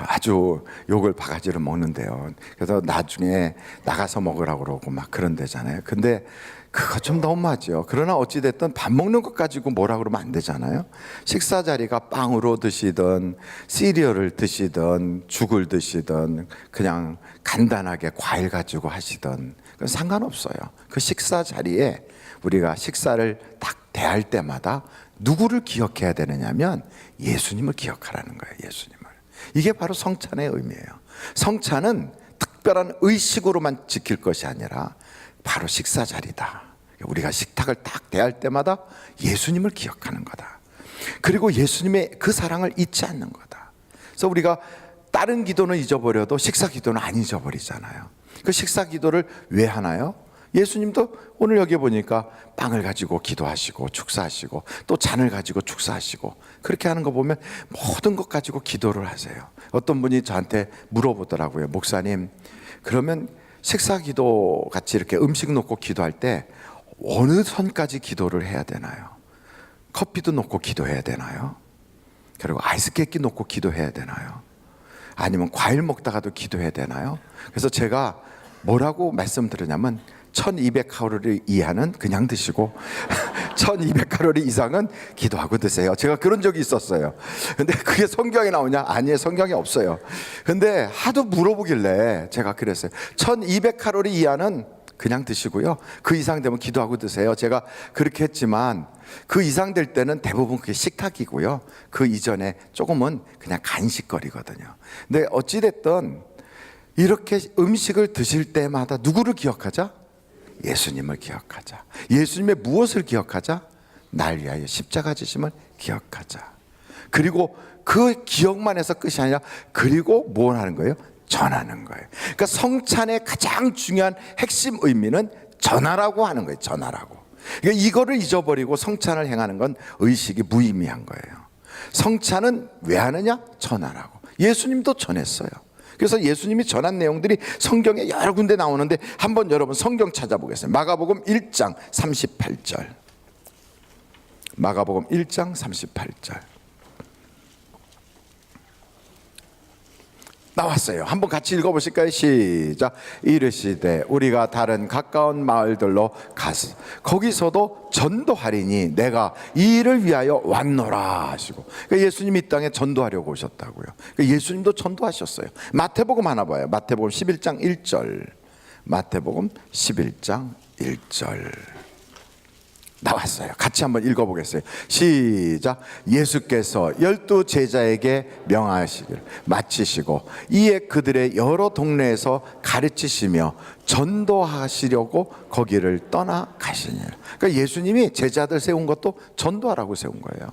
아주 욕을 바가지로 먹는데요. 그래서 나중에 나가서 먹으라고 그러고 막 그런 데잖아요. 근데 그거 좀 너무하죠. 그러나 어찌됐든 밥 먹는 것 가지고 뭐라 그러면 안 되잖아요. 식사 자리가 빵으로 드시든 시리얼을 드시든 죽을 드시든 그냥 간단하게 과일 가지고 하시든 그건 상관없어요. 그 식사 자리에 우리가 식사를 딱 대할 때마다 누구를 기억해야 되느냐면 예수님을 기억하라는 거예요. 예수님을. 이게 바로 성찬의 의미예요. 성찬은 특별한 의식으로만 지킬 것이 아니라 바로 식사 자리다. 우리가 식탁을 딱 대할 때마다 예수님을 기억하는 거다. 그리고 예수님의 그 사랑을 잊지 않는 거다. 그래서 우리가 다른 기도는 잊어버려도 식사 기도는 안 잊어버리잖아요. 그 식사 기도를 왜 하나요? 예수님도 오늘 여기 보니까 빵을 가지고 기도하시고 축사하시고 또 잔을 가지고 축사하시고 그렇게 하는 거 보면 모든 것 가지고 기도를 하세요. 어떤 분이 저한테 물어보더라고요. 목사님, 그러면 식사 기도 같이 이렇게 음식 놓고 기도할 때 어느 선까지 기도를 해야 되나요? 커피도 놓고 기도해야 되나요? 그리고 아이스 깨끼 놓고 기도해야 되나요? 아니면 과일 먹다가도 기도해야 되나요? 그래서 제가 뭐라고 말씀드리냐면 1200칼로리 이하는 그냥 드시고 1200칼로리 이상은 기도하고 드세요. 제가 그런 적이 있었어요. 근데 그게 성경에 나오냐? 아니에요. 성경에 없어요. 근데 하도 물어보길래 제가 그랬어요. 1200칼로리 이하는 그냥 드시고요. 그 이상 되면 기도하고 드세요. 제가 그렇게 했지만 그 이상 될 때는 대부분 그게 식탁이고요. 그 이전에 조금은 그냥 간식거리거든요. 근데 어찌됐든 이렇게 음식을 드실 때마다 누구를 기억하자? 예수님을 기억하자. 예수님의 무엇을 기억하자? 날 위하여 십자가 지심을 기억하자. 그리고 그 기억만 해서 끝이 아니라 그리고 뭘 하는 거예요? 전하는 거예요. 그러니까 성찬의 가장 중요한 핵심 의미는 전하라고 하는 거예요. 전하라고. 그러니까 이거를 잊어버리고 성찬을 행하는 건 의식이 무의미한 거예요. 성찬은 왜 하느냐? 전하라고. 예수님도 전했어요. 그래서 예수님이 전한 내용들이 성경에 여러 군데 나오는데 한번 여러분 성경 찾아보겠습니다. 마가복음 1장 38절. 마가복음 1장 38절. 나왔어요. 한번 같이 읽어보실까요? 시작. 이르시되 우리가 다른 가까운 마을들로 가서 거기서도 전도하리니 내가 이 일을 위하여 왔노라 하시고. 그러니까 예수님이 이 땅에 전도하려고 오셨다고요. 그러니까 예수님도 전도하셨어요. 마태복음 하나 봐요. 마태복음 11장 1절. 마태복음 11장 1절. 나왔어요. 같이 한번 읽어보겠어요. 시작. 예수께서 12 제자에게 명하시기를 마치시고 이에 그들의 여러 동네에서 가르치시며 전도하시려고 거기를 떠나 가시니라. 그러니까 예수님이 제자들 세운 것도 전도하라고 세운 거예요.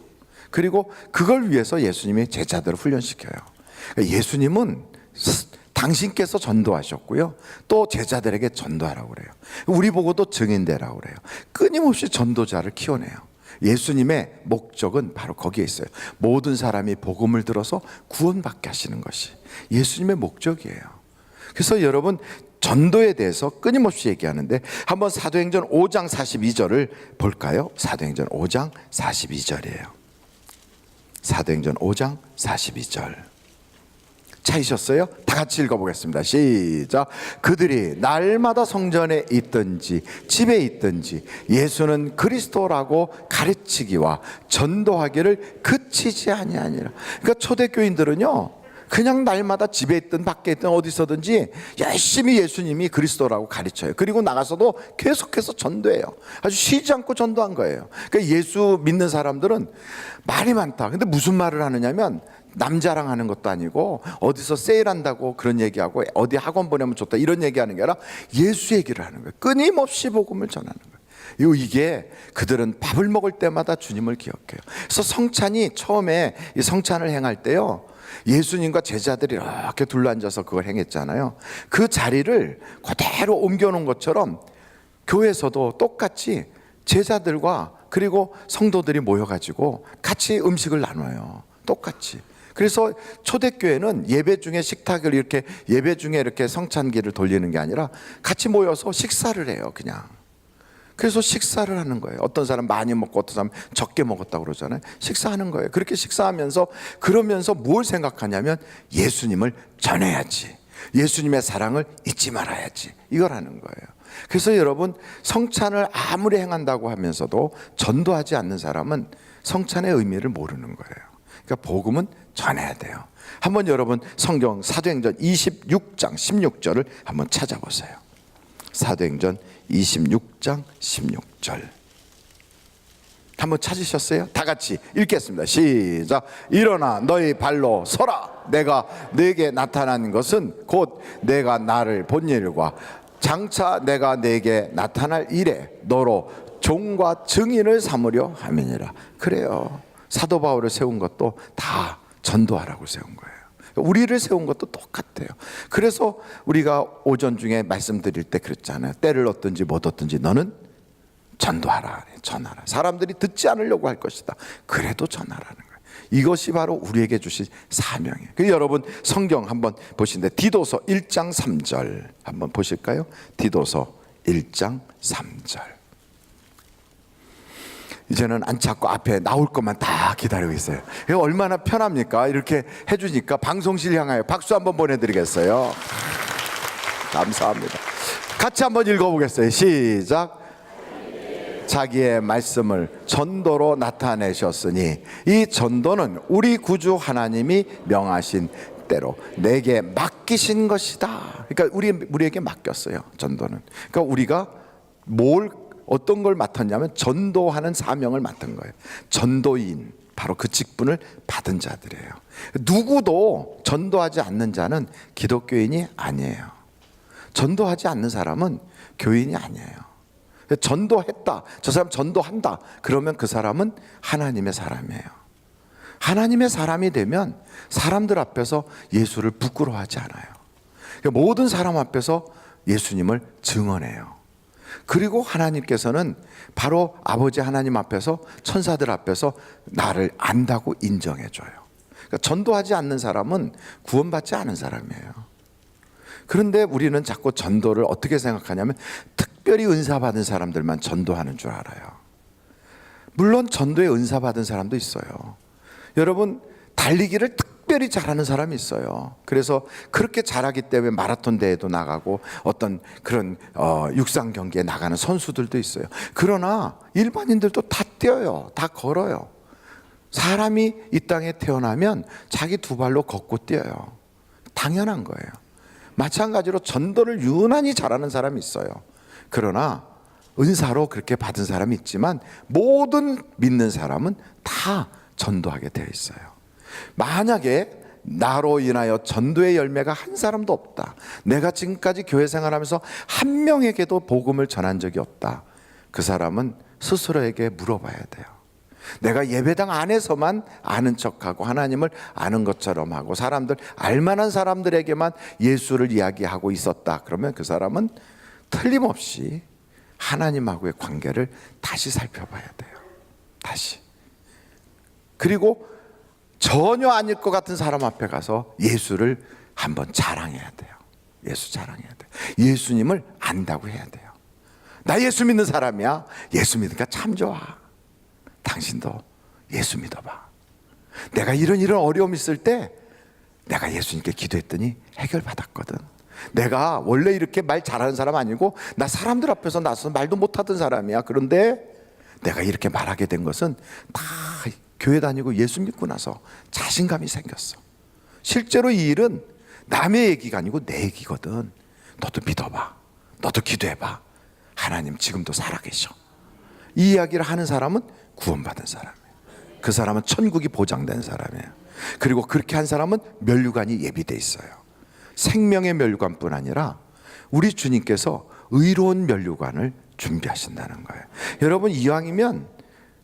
그리고 그걸 위해서 예수님이 제자들을 훈련시켜요. 그러니까 예수님은 당신께서 전도하셨고요. 또 제자들에게 전도하라고 그래요. 우리 보고도 증인되라고 그래요. 끊임없이 전도자를 키워내요. 예수님의 목적은 바로 거기에 있어요. 모든 사람이 복음을 들어서 구원받게 하시는 것이 예수님의 목적이에요. 그래서 여러분 전도에 대해서 끊임없이 얘기하는데 한번 사도행전 5장 42절을 볼까요? 사도행전 5장 42절이에요. 사도행전 5장 42절. 찾으셨어요? 다 같이 읽어보겠습니다. 시작. 그들이 날마다 성전에 있든지 집에 있든지 예수는 그리스도라고 가르치기와 전도하기를 그치지 아니하니라. 그러니까 초대교인들은요 그냥 날마다 집에 있든 밖에 있든 어디서든지 열심히 예수님이 그리스도라고 가르쳐요. 그리고 나가서도 계속해서 전도해요. 아주 쉬지 않고 전도한 거예요. 그러니까 예수 믿는 사람들은 말이 많다. 근데 무슨 말을 하느냐면 남 자랑하는 것도 아니고 어디서 세일한다고 그런 얘기하고 어디 학원 보내면 좋다 이런 얘기하는 게 아니라 예수 얘기를 하는 거예요. 끊임없이 복음을 전하는 거예요. 이게 그들은 밥을 먹을 때마다 주님을 기억해요. 그래서 성찬이 처음에 이 성찬을 행할 때요 예수님과 제자들이 이렇게 둘러앉아서 그걸 행했잖아요. 그 자리를 그대로 옮겨놓은 것처럼 교회에서도 똑같이 제자들과 그리고 성도들이 모여가지고 같이 음식을 나눠요. 똑같이. 그래서 초대교회는 예배 중에 식탁을 이렇게 예배 중에 이렇게 성찬기를 돌리는 게 아니라 같이 모여서 식사를 해요. 그냥. 그래서 식사를 하는 거예요. 어떤 사람 많이 먹고 어떤 사람 적게 먹었다고 그러잖아요. 식사하는 거예요. 그렇게 식사하면서 그러면서 뭘 생각하냐면 예수님을 전해야지. 예수님의 사랑을 잊지 말아야지. 이걸 하는 거예요. 그래서 여러분, 성찬을 아무리 행한다고 하면서도 전도하지 않는 사람은 성찬의 의미를 모르는 거예요. 그러니까 복음은 전해야 돼요. 한번 여러분 성경 사도행전 26장 16절을 한번 찾아보세요. 사도행전 26장 16절 한번 찾으셨어요? 다 같이 읽겠습니다. 시작. 일어나 너희 발로 서라. 내가 네게 나타난 것은 곧 내가 나를 본 일과 장차 내가 네게 나타날 일에 너로 종과 증인을 삼으려 함이니라. 그래요. 사도 바울을 세운 것도 다 전도하라고 세운 거예요. 우리를 세운 것도 똑같아요. 그래서 우리가 오전 중에 말씀드릴 때 그랬잖아요. 때를 얻든지 못 얻든지 너는 전도하라, 전하라. 사람들이 듣지 않으려고 할 것이다. 그래도 전하라는 거예요. 이것이 바로 우리에게 주신 사명이에요. 그래서 여러분 성경 한번 보시는데 디도서 1장 3절 한번 보실까요? 디도서 1장 3절. 이제는 안 찾고 앞에 나올 것만 다 기다리고 있어요. 이거 얼마나 편합니까? 이렇게 해주니까 방송실 향하여 박수 한번 보내드리겠어요. 감사합니다. 같이 한번 읽어보겠어요. 시작. 자기의 말씀을 전도로 나타내셨으니 이 전도는 우리 구주 하나님이 명하신 대로 내게 맡기신 것이다. 그러니까 우리에게 맡겼어요. 전도는. 그러니까 우리가 어떤 걸 맡았냐면 전도하는 사명을 맡은 거예요. 전도인, 바로 그 직분을 받은 자들이에요. 누구도 전도하지 않는 자는 기독교인이 아니에요. 전도하지 않는 사람은 교인이 아니에요. 전도했다, 저 사람 전도한다, 그러면 그 사람은 하나님의 사람이에요. 하나님의 사람이 되면 사람들 앞에서 예수를 부끄러워하지 않아요. 모든 사람 앞에서 예수님을 증언해요. 그리고 하나님께서는 바로 아버지 하나님 앞에서, 천사들 앞에서 나를 안다고 인정해줘요. 그러니까 전도하지 않는 사람은 구원받지 않은 사람이에요. 그런데 우리는 자꾸 전도를 어떻게 생각하냐면 특별히 은사 받은 사람들만 전도하는 줄 알아요. 물론 전도에 은사 받은 사람도 있어요. 여러분, 달리기를 특별히 잘하는 사람이 있어요. 그래서 그렇게 잘하기 때문에 마라톤 대회도 나가고 어떤 그런 육상 경기에 나가는 선수들도 있어요. 그러나 일반인들도 다 뛰어요. 다 걸어요. 사람이 이 땅에 태어나면 자기 두 발로 걷고 뛰어요. 당연한 거예요. 마찬가지로 전도를 유난히 잘하는 사람이 있어요. 그러나 은사로 그렇게 받은 사람이 있지만 모든 믿는 사람은 다 전도하게 되어 있어요. 만약에 나로 인하여 전도의 열매가 한 사람도 없다, 내가 지금까지 교회 생활하면서 한 명에게도 복음을 전한 적이 없다, 그 사람은 스스로에게 물어봐야 돼요. 내가 예배당 안에서만 아는 척하고 하나님을 아는 것처럼 하고 사람들, 알만한 사람들에게만 예수를 이야기하고 있었다, 그러면 그 사람은 틀림없이 하나님하고의 관계를 다시 살펴봐야 돼요. 다시. 그리고 전혀 아닐 것 같은 사람 앞에 가서 예수를 한번 자랑해야 돼요. 예수 자랑해야 돼요. 예수님을 안다고 해야 돼요. 나 예수 믿는 사람이야. 예수 믿으니까 참 좋아. 당신도 예수 믿어봐. 내가 이런 어려움 있을 때 내가 예수님께 기도했더니 해결받았거든. 내가 원래 이렇게 말 잘하는 사람 아니고 나 사람들 앞에서 나서서 말도 못하던 사람이야. 그런데 내가 이렇게 말하게 된 것은 다 교회 다니고 예수 믿고 나서 자신감이 생겼어. 실제로 이 일은 남의 얘기가 아니고 내 얘기거든. 너도 믿어봐. 너도 기도해봐. 하나님 지금도 살아계셔. 이 이야기를 하는 사람은 구원받은 사람이에요. 그 사람은 천국이 보장된 사람이에요. 그리고 그렇게 한 사람은 면류관이 예비돼 있어요. 생명의 면류관뿐 아니라 우리 주님께서 의로운 면류관을 준비하신다는 거예요. 여러분, 이왕이면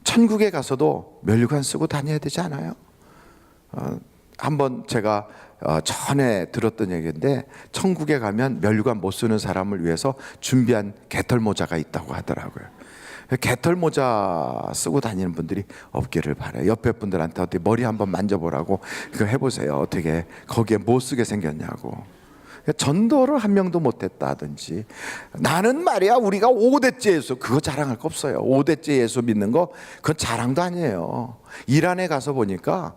천국에 가서도 면류관 쓰고 다녀야 되지 않아요? 한번 제가 전에 들었던 얘기인데, 천국에 가면 면류관 못 쓰는 사람을 위해서 준비한 개털모자가 있다고 하더라고요. 개털모자 쓰고 다니는 분들이 없기를 바라요. 옆에 분들한테 어떻게 머리 한번 만져보라고 그거 해보세요. 어떻게 거기에 못 쓰게 생겼냐고. 전도를 한 명도 못했다든지, 나는 말이야 우리가 5대째 예수, 그거 자랑할 거 없어요. 5대째 예수 믿는 거 그건 자랑도 아니에요. 이란에 가서 보니까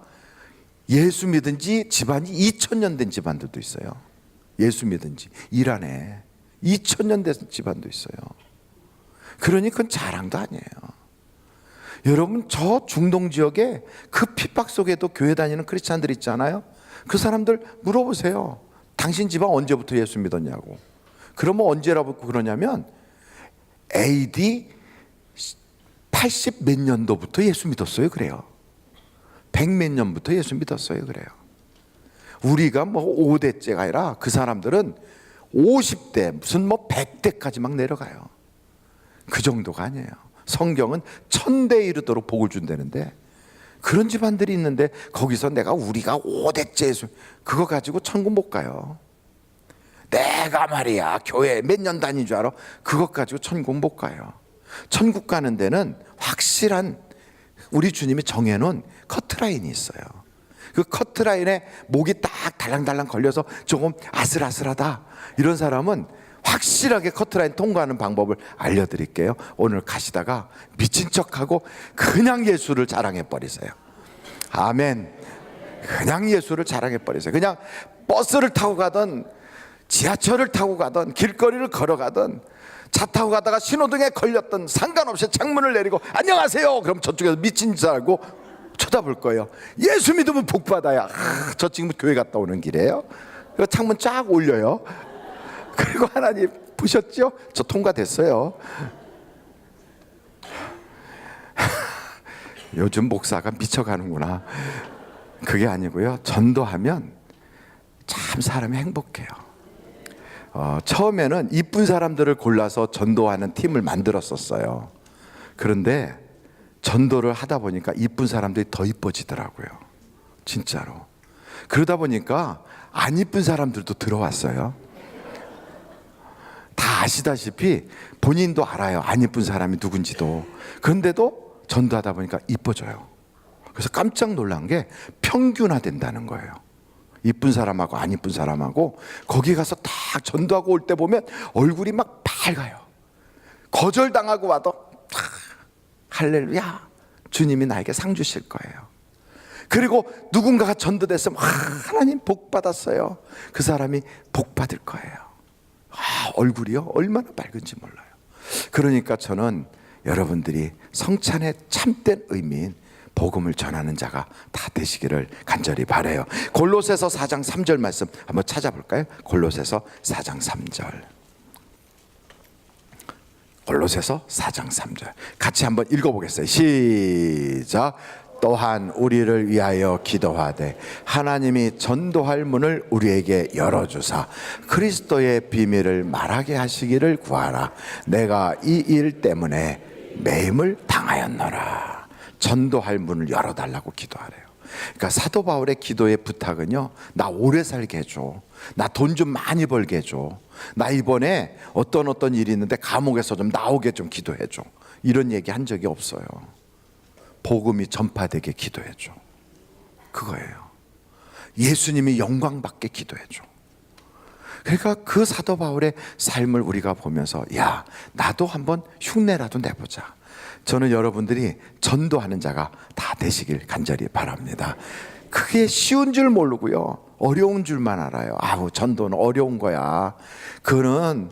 예수 믿은 지 집안이 2000년 된 집안들도 있어요. 예수 믿은 지 이란에 2000년 된 집안도 있어요. 그러니 그건 자랑도 아니에요. 여러분, 저 중동 지역에 그 핍박 속에도 교회 다니는 크리스찬들 있잖아요. 그 사람들 물어보세요. 당신 집안 언제부터 예수 믿었냐고. 그러면 언제라고 그러냐면 AD 80 몇 년도부터 예수 믿었어요. 그래요. 100 몇 년부터 예수 믿었어요. 그래요. 우리가 뭐 5대째가 아니라 그 사람들은 50대 무슨 뭐 100대까지 막 내려가요. 그 정도가 아니에요. 성경은 1000대 이르도록 복을 준다는데 그런 집안들이 있는데 거기서 우리가 5대째 예수 그거 가지고 천국 못 가요. 내가 말이야 교회 몇 년 다닌 줄 알아? 그것 가지고 천국 못 가요. 천국 가는 데는 확실한 우리 주님이 정해놓은 커트라인이 있어요. 그 커트라인에 목이 딱 달랑달랑 걸려서 조금 아슬아슬하다 이런 사람은 확실하게 커트라인 통과하는 방법을 알려드릴게요. 오늘 가시다가 미친 척하고 그냥 예수를 자랑해버리세요. 아멘. 그냥 예수를 자랑해버리세요. 그냥 버스를 타고 가든 지하철을 타고 가든 길거리를 걸어가든 차 타고 가다가 신호등에 걸렸던 상관없이 창문을 내리고 안녕하세요 그럼 저쪽에서 미친 줄 알고 쳐다볼 거예요. 예수 믿으면 복 받아야. 저 지금 교회 갔다 오는 길이에요. 그리고 창문 쫙 올려요. 그리고 하나님 보셨죠? 저 통과됐어요. 요즘 목사가 미쳐가는구나. 그게 아니고요. 전도하면 참 사람이 행복해요. 처음에는 이쁜 사람들을 골라서 전도하는 팀을 만들었었어요. 그런데 전도를 하다 보니까 이쁜 사람들이 더 이뻐지더라고요. 진짜로. 그러다 보니까 안 이쁜 사람들도 들어왔어요. 다 아시다시피 본인도 알아요. 안 이쁜 사람이 누군지도. 그런데도 전도하다 보니까 이뻐져요. 그래서 깜짝 놀란 게 평균화된다는 거예요. 이쁜 사람하고 안 이쁜 사람하고 거기 가서 딱 전도하고 올 때 보면 얼굴이 막 밝아요. 거절당하고 와도 할렐루야 주님이 나에게 상 주실 거예요. 그리고 누군가가 전도됐으면 하나님 복 받았어요. 그 사람이 복 받을 거예요. 얼굴이요 얼마나 밝은지 몰라요. 그러니까 저는 여러분들이 성찬의 참된 의미인 복음을 전하는 자가 다 되시기를 간절히 바라요. 골로새서 4장 3절 말씀 한번 찾아볼까요? 골로새서 4장 3절. 골로새서 4장 3절 같이 한번 읽어보겠어요. 시작. 또한 우리를 위하여 기도하되 하나님이 전도할 문을 우리에게 열어주사 그리스도의 비밀을 말하게 하시기를 구하라. 내가 이 일 때문에 매임을 당하였노라. 전도할 문을 열어달라고 기도하래요. 그러니까 사도 바울의 기도의 부탁은요, 나 오래 살게 해줘. 나 돈 좀 많이 벌게 해줘. 나 이번에 어떤 일이 있는데 감옥에서 좀 나오게 좀 기도해줘. 이런 얘기 한 적이 없어요. 복음이 전파되게 기도해줘. 그거예요. 예수님이 영광받게 기도해줘. 그러니까 그 사도 바울의 삶을 우리가 보면서 야, 나도 한번 흉내라도 내보자. 저는 여러분들이 전도하는 자가 다 되시길 간절히 바랍니다. 그게 쉬운 줄 모르고요, 어려운 줄만 알아요. 전도는 어려운 거야. 그거는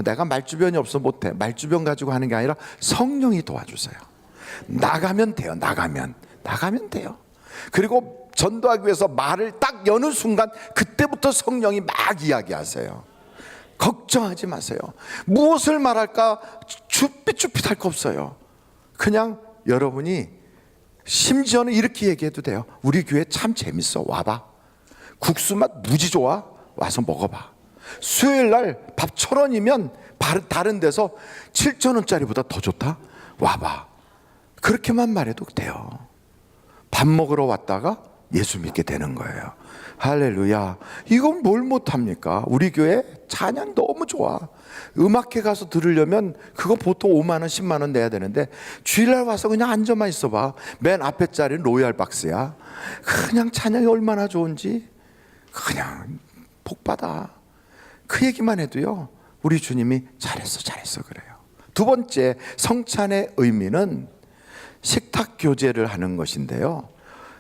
내가 말주변이 없어 못해. 말주변 가지고 하는 게 아니라 성령이 도와주세요. 나가면 돼요. 나가면 돼요. 그리고 전도하기 위해서 말을 딱 여는 순간 그때부터 성령이 막 이야기하세요. 걱정하지 마세요. 무엇을 말할까 쭈삣쭈삣할 거 없어요. 그냥 여러분이 심지어는 이렇게 얘기해도 돼요. 우리 교회 참 재밌어. 와봐. 국수 맛 무지 좋아. 와서 먹어봐. 수요일 날 밥 1,000원이면 다른 데서 7,000원짜리보다 더 좋다. 와봐. 그렇게만 말해도 돼요. 밥 먹으러 왔다가 예수 믿게 되는 거예요. 할렐루야. 이건 뭘 못합니까? 우리 교회 찬양 너무 좋아. 음악회 가서 들으려면 그거 보통 5만 원 10만 원 내야 되는데 주일날 와서 그냥 앉아만 있어봐. 맨 앞에 자리는 로얄 박스야. 그냥 찬양이 얼마나 좋은지 그냥 복받아. 그 얘기만 해도요, 우리 주님이 잘했어 그래요. 두 번째, 성찬의 의미는 식탁 교제를 하는 것인데요,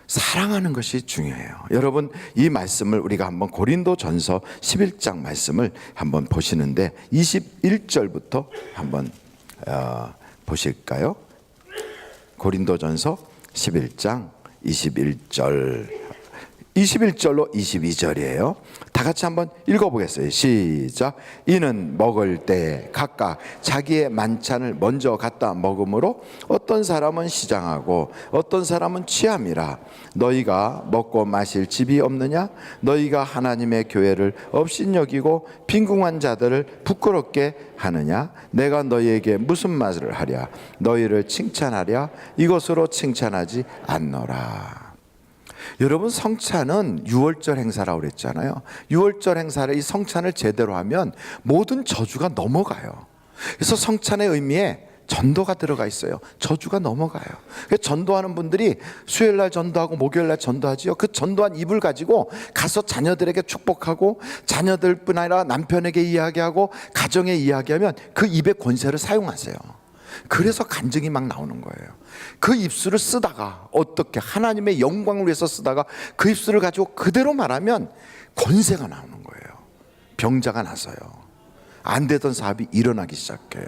사랑하는 것이 중요해요. 여러분, 이 말씀을 우리가 한번 고린도전서 11장 말씀을 한번 보시는데 21절부터 한번 보실까요? 고린도전서 11장 21절로 22절이에요. 다 같이 한번 읽어보겠어요. 시작. 이는 먹을 때 각각 자기의 만찬을 먼저 갖다 먹음으로 어떤 사람은 시장하고 어떤 사람은 취함이라. 너희가 먹고 마실 집이 없느냐? 너희가 하나님의 교회를 업신여기고 빈궁한 자들을 부끄럽게 하느냐? 내가 너희에게 무슨 말을 하랴? 너희를 칭찬하랴? 이것으로 칭찬하지 않노라. 여러분, 성찬은 유월절 행사라고 그랬잖아요. 유월절 행사를, 이 성찬을 제대로 하면 모든 저주가 넘어가요. 그래서 성찬의 의미에 전도가 들어가 있어요. 저주가 넘어가요. 전도하는 분들이 수요일날 전도하고 목요일날 전도하지요. 그 전도한 입을 가지고 가서 자녀들에게 축복하고, 자녀들뿐 아니라 남편에게 이야기하고 가정에 이야기하면 그 입의 권세를 사용하세요. 그래서 간증이 막 나오는 거예요. 그 입술을 쓰다가, 어떻게 하나님의 영광을 위해서 쓰다가 그 입술을 가지고 그대로 말하면 권세가 나오는 거예요. 병자가 나서요. 안 되던 사업이 일어나기 시작해요.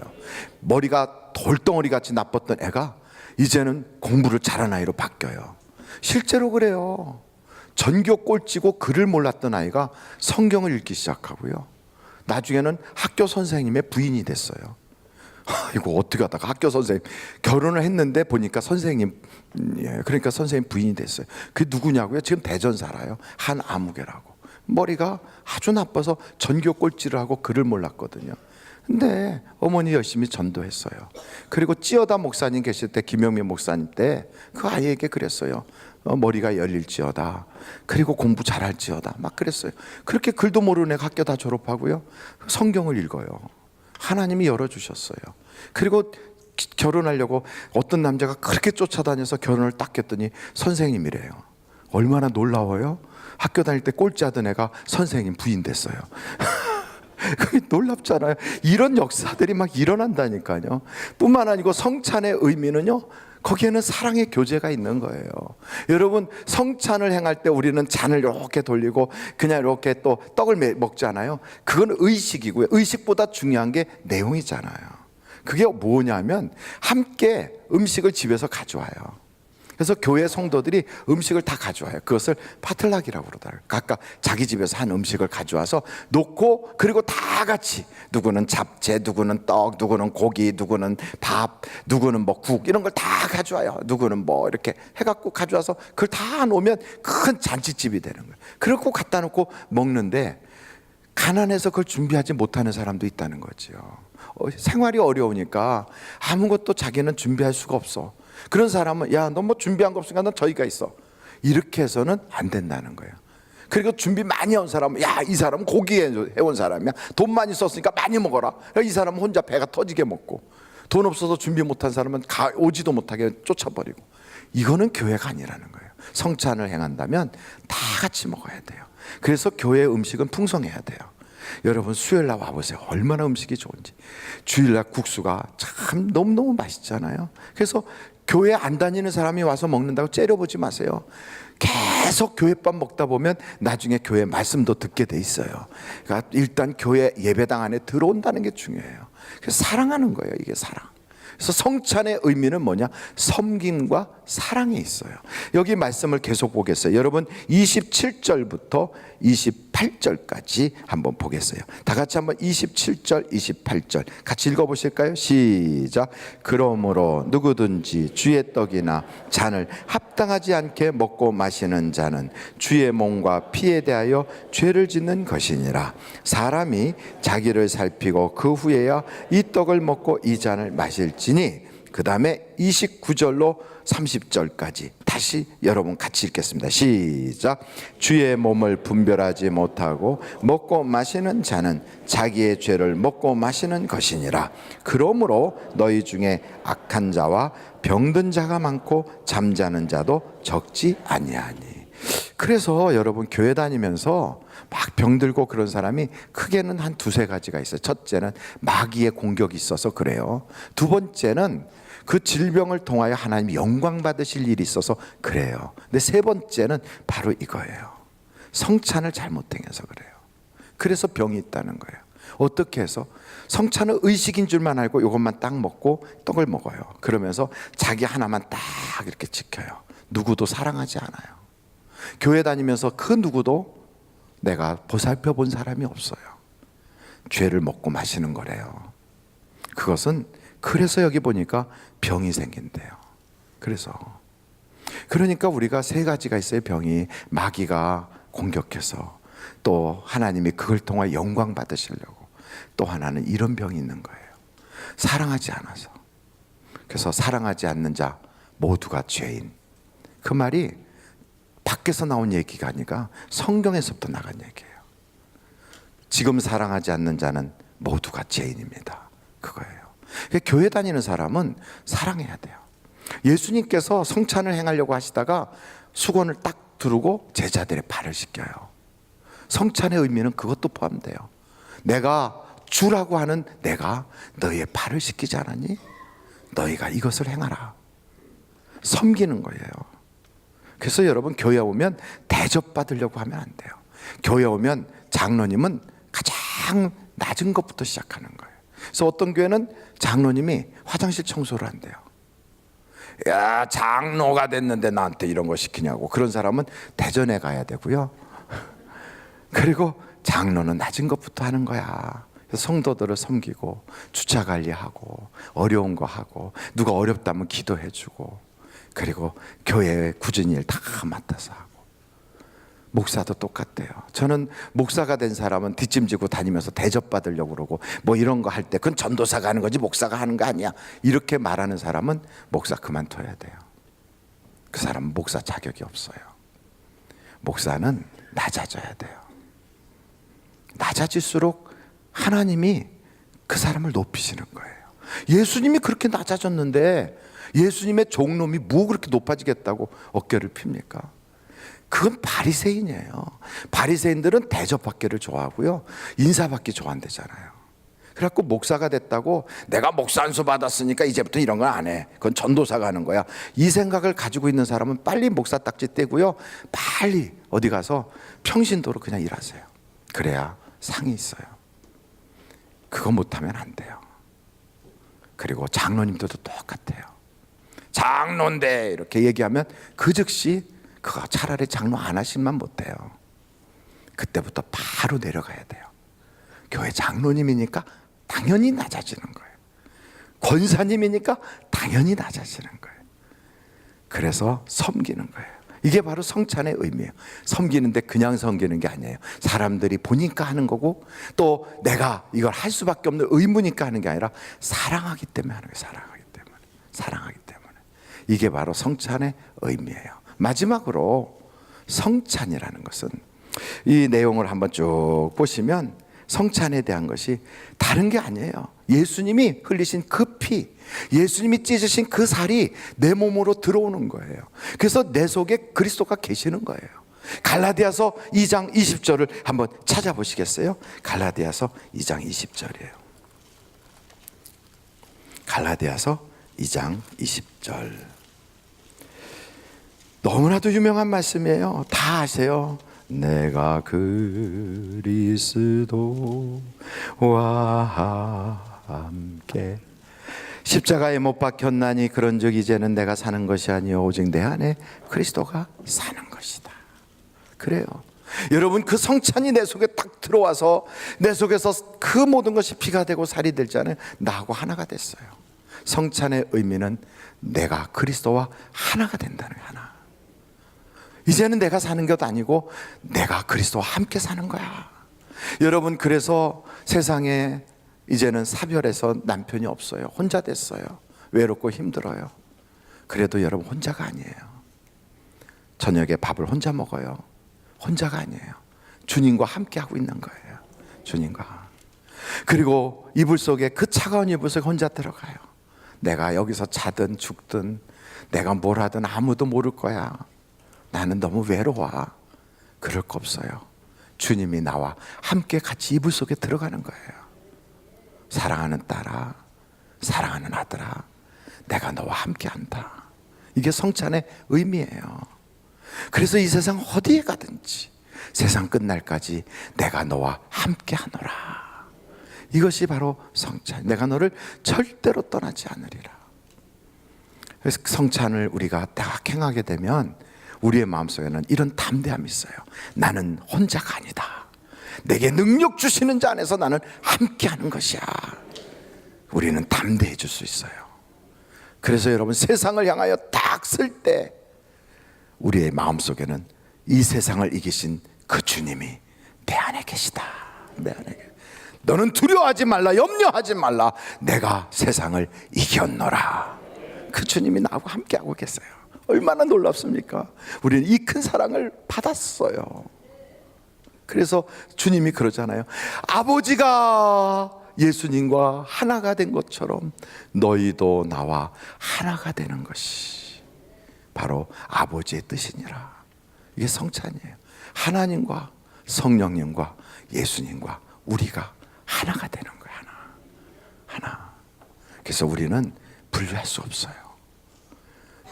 머리가 돌덩어리 같이 나빴던 애가 이제는 공부를 잘하는 아이로 바뀌어요. 실제로 그래요. 전교 꼴찌고 글을 몰랐던 아이가 성경을 읽기 시작하고요. 나중에는 학교 선생님의 부인이 됐어요. 이거 어떻게 하다가 학교 선생님, 결혼을 했는데 보니까 선생님, 그러니까 선생님 부인이 됐어요. 그게 누구냐고요? 지금 대전 살아요. 한아무개라고. 머리가 아주 나빠서 전교 꼴찌를 하고 글을 몰랐거든요. 근데 어머니 열심히 전도했어요. 그리고 찌어다 목사님 계실 때, 김영민 목사님 때 그 아이에게 그랬어요. 머리가 열릴지어다, 그리고 공부 잘할지어다, 막 그랬어요. 그렇게 글도 모르는 애가 학교 다 졸업하고요, 성경을 읽어요. 하나님이 열어주셨어요. 그리고 결혼하려고 어떤 남자가 그렇게 쫓아다녀서 결혼을 딱 했더니 선생님이래요. 얼마나 놀라워요? 학교 다닐 때 꼴찌하던 애가 선생님 부인 됐어요. 그게 놀랍잖아요. 이런 역사들이 막 일어난다니까요. 뿐만 아니고 성찬의 의미는요, 거기에는 사랑의 교제가 있는 거예요. 여러분, 성찬을 행할 때 우리는 잔을 이렇게 돌리고 그냥 이렇게 또 떡을 먹잖아요. 그건 의식이고요. 의식보다 중요한 게 내용이잖아요. 그게 뭐냐면 함께 음식을 집에서 가져와요. 그래서 교회 성도들이 음식을 다 가져와요. 그것을 파틀락이라고 그러더라고요. 각각 자기 집에서 한 음식을 가져와서 놓고, 그리고 다 같이, 누구는 잡채, 누구는 떡, 누구는 고기, 누구는 밥, 누구는 뭐 국, 이런 걸 다 가져와요. 누구는 뭐 이렇게 해갖고 가져와서 그걸 다 놓으면 큰 잔치집이 되는 거예요. 그렇고 갖다 놓고 먹는데, 가난해서 그걸 준비하지 못하는 사람도 있다는 거죠. 생활이 어려우니까 아무것도 자기는 준비할 수가 없어. 그런 사람은, 야, 너 뭐 준비한 거 없으니까 넌 저기가 있어, 이렇게 해서는 안 된다는 거예요. 그리고 준비 많이 한 사람은, 야, 이 사람은 고기 해온 사람이야, 돈 많이 썼으니까 많이 먹어라. 이 사람은 혼자 배가 터지게 먹고, 돈 없어서 준비 못한 사람은 오지도 못하게 쫓아버리고. 이거는 교회가 아니라는 거예요. 성찬을 행한다면 다 같이 먹어야 돼요. 그래서 교회 음식은 풍성해야 돼요. 여러분, 수요일날 와보세요. 얼마나 음식이 좋은지. 주일날 국수가 참 너무너무 맛있잖아요. 그래서 교회 안 다니는 사람이 와서 먹는다고 째려보지 마세요. 계속 교회밥 먹다 보면 나중에 교회 말씀도 듣게 돼 있어요. 그러니까 일단 교회 예배당 안에 들어온다는 게 중요해요. 그래서 사랑하는 거예요. 이게 사랑. 그래서 성찬의 의미는 뭐냐? 섬김과 사랑에 있어요. 여기 말씀을 계속 보겠어요. 여러분, 27절부터 28절까지 한번 보겠어요. 다 같이 한번 27절, 28절 같이 읽어보실까요? 시작. 그러므로 누구든지 주의 떡이나 잔을 합당하지 않게 먹고 마시는 자는 주의 몸과 피에 대하여 죄를 짓는 것이니라. 사람이 자기를 살피고 그 후에야 이 떡을 먹고 이 잔을 마실지니. 그 다음에 29절로 30절까지 다시 여러분 같이 읽겠습니다. 시작. 주의 몸을 분별하지 못하고 먹고 마시는 자는 자기의 죄를 먹고 마시는 것이니라. 그러므로 너희 중에 악한 자와 병든 자가 많고 잠자는 자도 적지 아니하니. 그래서 여러분, 교회 다니면서 막 병들고 그런 사람이 크게는 한 두세 가지가 있어요. 첫째는 마귀의 공격이 있어서 그래요. 두 번째는 그 질병을 통하여 하나님 영광 받으실 일이 있어서 그래요. 근데 세 번째는 바로 이거예요. 성찬을 잘못 행해서 그래요. 그래서 병이 있다는 거예요. 어떻게 해서? 성찬은 의식인 줄만 알고 이것만 딱 먹고 떡을 먹어요. 그러면서 자기 하나만 딱 이렇게 지켜요. 누구도 사랑하지 않아요. 교회 다니면서 그 누구도 내가 보살펴 본 사람이 없어요. 죄를 먹고 마시는 거래요. 그것은 그래서 여기 보니까 병이 생긴대요. 그러니까 우리가 세 가지가 있어요. 병이 마귀가 공격해서, 또 하나님이 그걸 통해 영광 받으시려고, 또 하나는 이런 병이 있는 거예요. 사랑하지 않아서. 그래서 사랑하지 않는 자 모두가 죄인. 그 말이 밖에서 나온 얘기가 아니라 성경에서부터 나간 얘기예요. 지금 사랑하지 않는 자는 모두가 죄인입니다. 그거예요. 교회 다니는 사람은 사랑해야 돼요. 예수님께서 성찬을 행하려고 하시다가 수건을 딱 두르고 제자들의 발을 씻겨요. 성찬의 의미는 그것도 포함돼요. 내가 주라고 하는 내가 너희의 발을 씻기지 않았니? 너희가 이것을 행하라. 섬기는 거예요. 그래서 여러분, 교회 오면 대접받으려고 하면 안 돼요. 교회 오면 장로님은 가장 낮은 것부터 시작하는 거예요. 그래서 어떤 교회는 장로님이 화장실 청소를 한대요. 야, 장로가 됐는데 나한테 이런 거 시키냐고. 그런 사람은 대전에 가야 되고요. 그리고 장로는 낮은 것부터 하는 거야. 그래서 성도들을 섬기고 주차 관리하고 어려운 거 하고, 누가 어렵다면 기도해주고, 그리고 교회 굳은 일 다 맡아서 하고. 목사도 똑같대요. 저는 목사가 된 사람은 뒷짐지고 다니면서 대접받으려고 그러고 뭐 이런 거 할 때 그건 전도사가 하는 거지 목사가 하는 거 아니야, 이렇게 말하는 사람은 목사 그만둬야 돼요. 그 사람은 목사 자격이 없어요. 목사는 낮아져야 돼요. 낮아질수록 하나님이 그 사람을 높이시는 거예요. 예수님이 그렇게 낮아졌는데 예수님의 종놈이 뭐 그렇게 높아지겠다고 어깨를 핍니까? 그건 바리새인이에요. 바리새인들은 대접받기를 좋아하고요, 인사받기 좋아한대잖아요. 그래갖고 목사가 됐다고 내가 목사 안수 받았으니까 이제부터 이런 건 안 해, 그건 전도사가 하는 거야, 이 생각을 가지고 있는 사람은 빨리 목사 딱지 떼고요, 빨리 어디 가서 평신도로 그냥 일하세요. 그래야 상이 있어요. 그거 못하면 안 돼요. 그리고 장로님들도 똑같아요. 장로인데 이렇게 얘기하면 그 즉시 그거 차라리 장로 안 하시면 못해요. 그때부터 바로 내려가야 돼요. 교회 장로님이니까 당연히 낮아지는 거예요. 권사님이니까 당연히 낮아지는 거예요. 그래서 섬기는 거예요. 이게 바로 성찬의 의미예요. 섬기는데 그냥 섬기는 게 아니에요. 사람들이 보니까 하는 거고, 또 내가 이걸 할 수밖에 없는 의무니까 하는 게 아니라 사랑하기 때문에 하는 거예요. 사랑하기 때문에. 이게 바로 성찬의 의미예요. 마지막으로 성찬이라는 것은, 이 내용을 한번 쭉 보시면 성찬에 대한 것이 다른 게 아니에요. 예수님이 흘리신 그 피, 예수님이 찢으신 그 살이 내 몸으로 들어오는 거예요. 그래서 내 속에 그리스도가 계시는 거예요. 갈라디아서 2장 20절을 한번 찾아보시겠어요? 갈라디아서 2장 20절이에요. 갈라디아서 2장 20절. 너무나도 유명한 말씀이에요. 다 아세요. 내가 그리스도와 함께 십자가에 못 박혔나니 그런즉 이제는 내가 사는 것이 아니요 오직 내 안에 그리스도가 사는 것이다. 그래요. 여러분, 그 성찬이 내 속에 딱 들어와서 내 속에서 그 모든 것이 피가 되고 살이 되잖아요. 나하고 하나가 됐어요. 성찬의 의미는 내가 그리스도와 하나가 된다는 거예요. 하나. 이제는 내가 사는 것 아니고 내가 그리스도와 함께 사는 거야. 여러분, 그래서 세상에 이제는 사별해서 남편이 없어요. 혼자 됐어요. 외롭고 힘들어요. 그래도 여러분, 혼자가 아니에요. 저녁에 밥을 혼자 먹어요. 혼자가 아니에요. 주님과 함께 하고 있는 거예요. 주님과. 그리고 이불 속에, 그 차가운 이불 속에 혼자 들어가요. 내가 여기서 자든 죽든 내가 뭘 하든 아무도 모를 거야. 나는 너무 외로워. 그럴 거 없어요. 주님이 나와 함께 같이 이불 속에 들어가는 거예요. 사랑하는 딸아, 사랑하는 아들아, 내가 너와 함께한다. 이게 성찬의 의미예요. 그래서 이 세상 어디에 가든지 세상 끝날까지 내가 너와 함께하노라. 이것이 바로 성찬. 내가 너를 절대로 떠나지 않으리라. 그래서 성찬을 우리가 딱 행하게 되면 우리의 마음속에는 이런 담대함이 있어요. 나는 혼자가 아니다. 내게 능력 주시는 자 안에서 나는 함께하는 것이야. 우리는 담대해질 수 있어요. 그래서 여러분, 세상을 향하여 딱 설 때 우리의 마음속에는 이 세상을 이기신 그 주님이 내 안에 계시다. 내 안에 계시다. 너는 두려워하지 말라, 염려하지 말라. 내가 세상을 이겼노라. 그 주님이 나하고 함께하고 계세요. 얼마나 놀랍습니까? 우리는 이 큰 사랑을 받았어요. 그래서 주님이 그러잖아요. 아버지가 예수님과 하나가 된 것처럼 너희도 나와 하나가 되는 것이 바로 아버지의 뜻이니라. 이게 성찬이에요. 하나님과 성령님과 예수님과 우리가 하나가 되는 거예요. 하나. 그래서 우리는 분리할 수 없어요.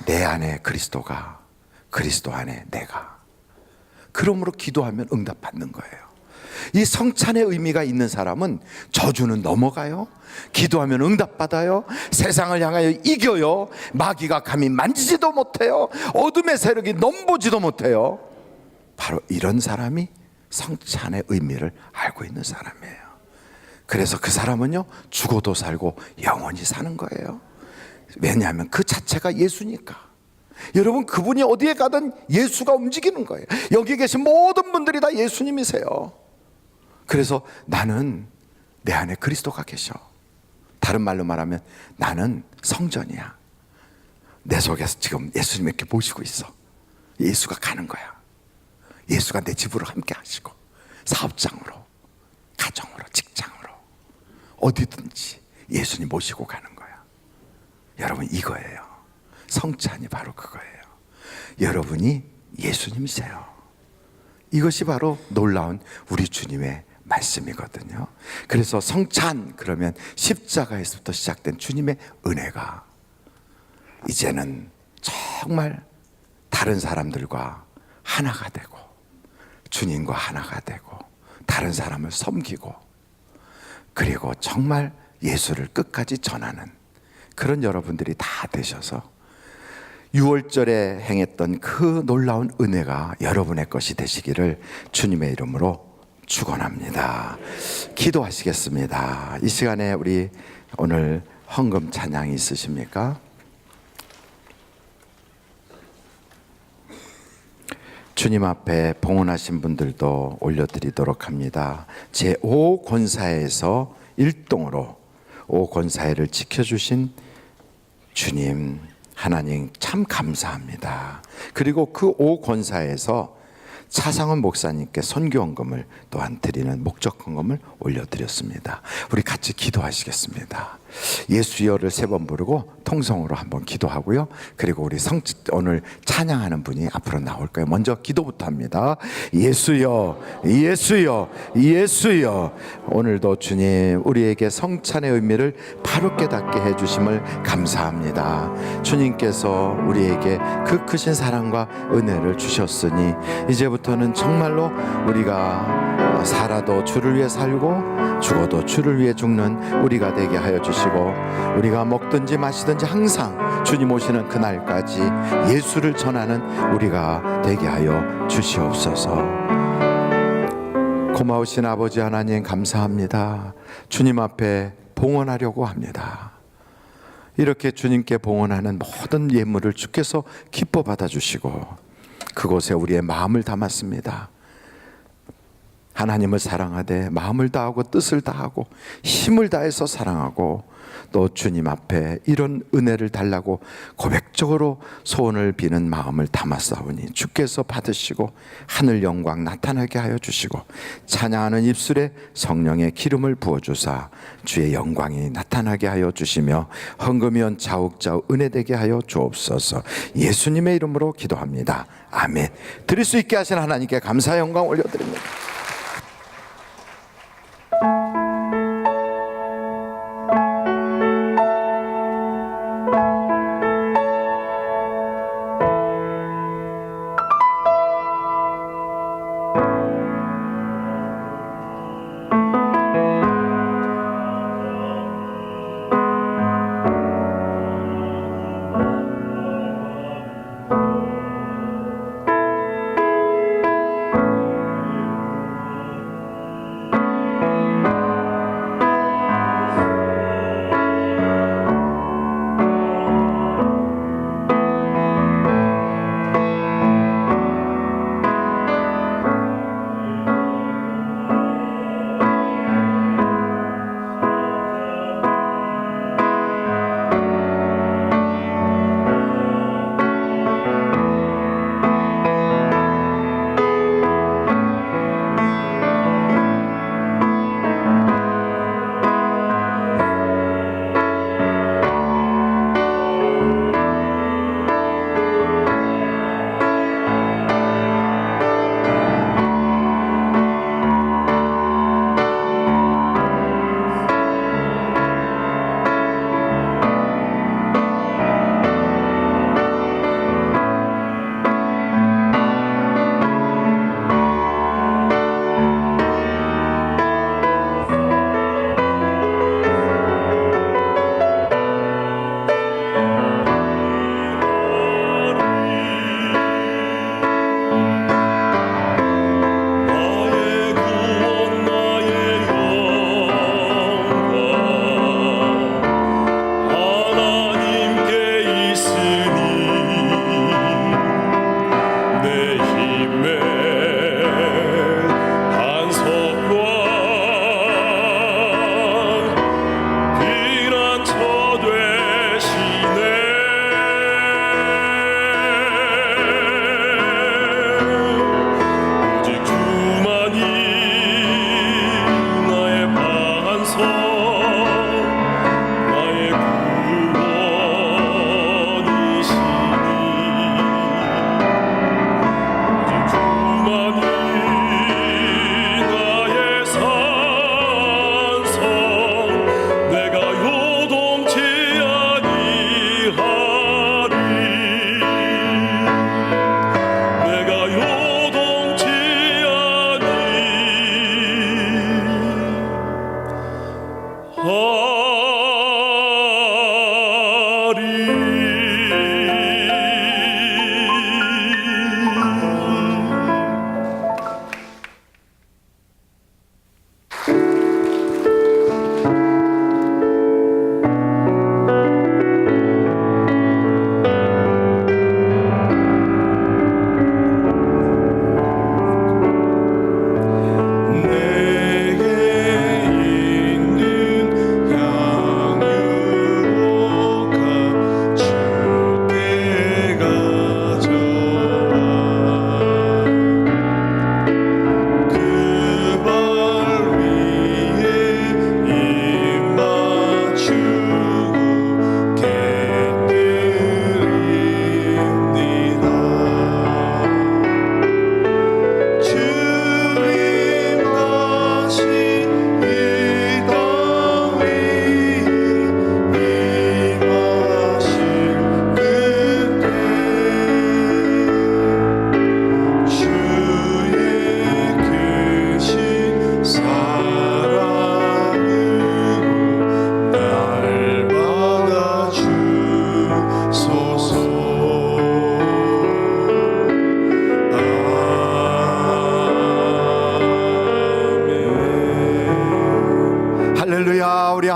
내 안에 그리스도가, 그리스도 안에 내가. 그러므로 기도하면 응답받는 거예요. 이 성찬의 의미가 있는 사람은 저주는 넘어가요. 기도하면 응답받아요. 세상을 향하여 이겨요. 마귀가 감히 만지지도 못해요. 어둠의 세력이 넘보지도 못해요. 바로 이런 사람이 성찬의 의미를 알고 있는 사람이에요. 그래서 그 사람은요, 죽어도 살고 영원히 사는 거예요. 왜냐하면 그 자체가 예수니까. 여러분, 그분이 어디에 가든 예수가 움직이는 거예요. 여기 계신 모든 분들이 다 예수님이세요. 그래서 나는 내 안에 그리스도가 계셔. 다른 말로 말하면 나는 성전이야. 내 속에서 지금 예수님 이렇게 모시고 있어. 예수가 가는 거야. 예수가 내 집으로 함께 하시고, 사업장으로, 가정으로, 직장으로, 어디든지 예수님 모시고 가는 거야. 여러분, 이거예요. 성찬이 바로 그거예요. 여러분이 예수님이세요. 이것이 바로 놀라운 우리 주님의 말씀이거든요. 그래서 성찬 그러면 십자가에서부터 시작된 주님의 은혜가 이제는 정말 다른 사람들과 하나가 되고, 주님과 하나가 되고, 다른 사람을 섬기고, 그리고 정말 예수를 끝까지 전하는 그런 여러분들이 다 되셔서 6월절에 행했던 그 놀라운 은혜가 여러분의 것이 되시기를 주님의 이름으로 축원합니다. 기도하시겠습니다. 이 시간에 우리 오늘 헌금 찬양이 있으십니까? 주님 앞에 봉헌하신 분들도 올려드리도록 합니다. 제5권사에서 1동으로 5권사회를 지켜주신 주님 하나님 참 감사합니다. 그리고 그 5권사에서 차상원 목사님께 선교헌금을 또한 드리는 목적헌금을 올려드렸습니다. 우리 같이 기도하시겠습니다. 예수여를 3번 부르고 통성으로 한번 기도하고요. 그리고 우리 오늘 찬양하는 분이 앞으로 나올 거예요. 먼저 기도부터 합니다. 예수여, 예수여, 예수여. 오늘도 주님 우리에게 성찬의 의미를 바로 깨닫게 해주심을 감사합니다. 주님께서 우리에게 그 크신 사랑과 은혜를 주셨으니 이제부터는 정말로 우리가 살아도 주를 위해 살고 죽어도 주를 위해 죽는 우리가 되게 하여 주시고, 우리가 먹든지 마시든지 항상 주님 오시는 그날까지 예수를 전하는 우리가 되게 하여 주시옵소서. 고마우신 아버지 하나님 감사합니다. 주님 앞에 봉헌하려고 합니다. 이렇게 주님께 봉헌하는 모든 예물을 주께서 기뻐 받아주시고 그곳에 우리의 마음을 담았습니다. 하나님을 사랑하되 마음을 다하고 뜻을 다하고 힘을 다해서 사랑하고 또 주님 앞에 이런 은혜를 달라고 고백적으로 소원을 비는 마음을 담았사오니 주께서 받으시고 하늘 영광 나타나게 하여 주시고 찬양하는 입술에 성령의 기름을 부어주사 주의 영광이 나타나게 하여 주시며 헌금이온 자욱자욱 은혜되게 하여 주옵소서. 예수님의 이름으로 기도합니다. 아멘. 드릴 수 있게 하신 하나님께 감사 영광 올려드립니다.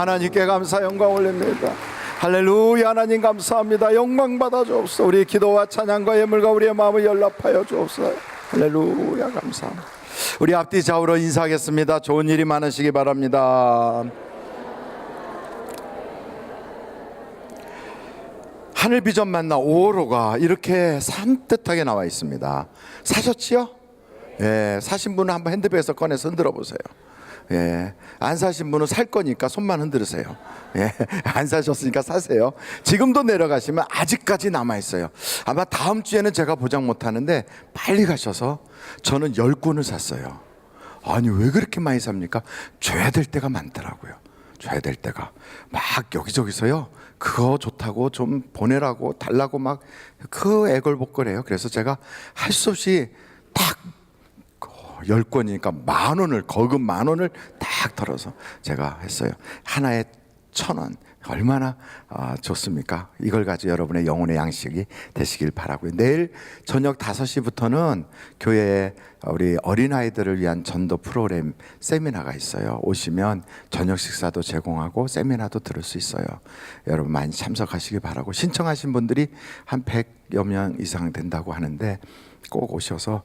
하나님께 감사 영광 올립니다. 할렐루야. 하나님 감사합니다. 영광 받아 주옵소서. 우리의 기도와 찬양과 예물과 우리의 마음을 연락하여 주옵소서. 할렐루야. 감사합니다. 우리 앞뒤 좌우로 인사하겠습니다. 좋은 일이 많으시기 바랍니다. 하늘 비전 만나 5호로가 이렇게 산뜻하게 나와 있습니다. 사셨지요? 예, 사신 분은 한번 핸드백에서 꺼내서 흔들어 보세요. 예, 안 사신 분은 살 거니까 손만 흔들으세요. 예, 안 사셨으니까 사세요. 지금도 내려가시면 아직까지 남아 있어요. 아마 다음 주에는 제가 보장 못 하는데 빨리 가셔서 저는 10권을 샀어요. 아니 왜 그렇게 많이 삽니까? 줘야 될 때가 많더라고요. 줘야 될 때가 막 여기저기서요 그거 좋다고 좀 보내라고 달라고 막 그 애걸복걸해요. 그래서 제가 할 수 없이 딱 10권이니까 10,000원을 거금 10,000원을 딱 털어서 제가 했어요. 하나에 1,000원 얼마나 좋습니까? 이걸 가지고 여러분의 영혼의 양식이 되시길 바라고요. 내일 저녁 5시부터는 교회에 우리 어린아이들을 위한 전도 프로그램 세미나가 있어요. 오시면 저녁 식사도 제공하고 세미나도 들을 수 있어요. 여러분 많이 참석하시길 바라고, 신청하신 분들이 한 100여 명 이상 된다고 하는데 꼭 오셔서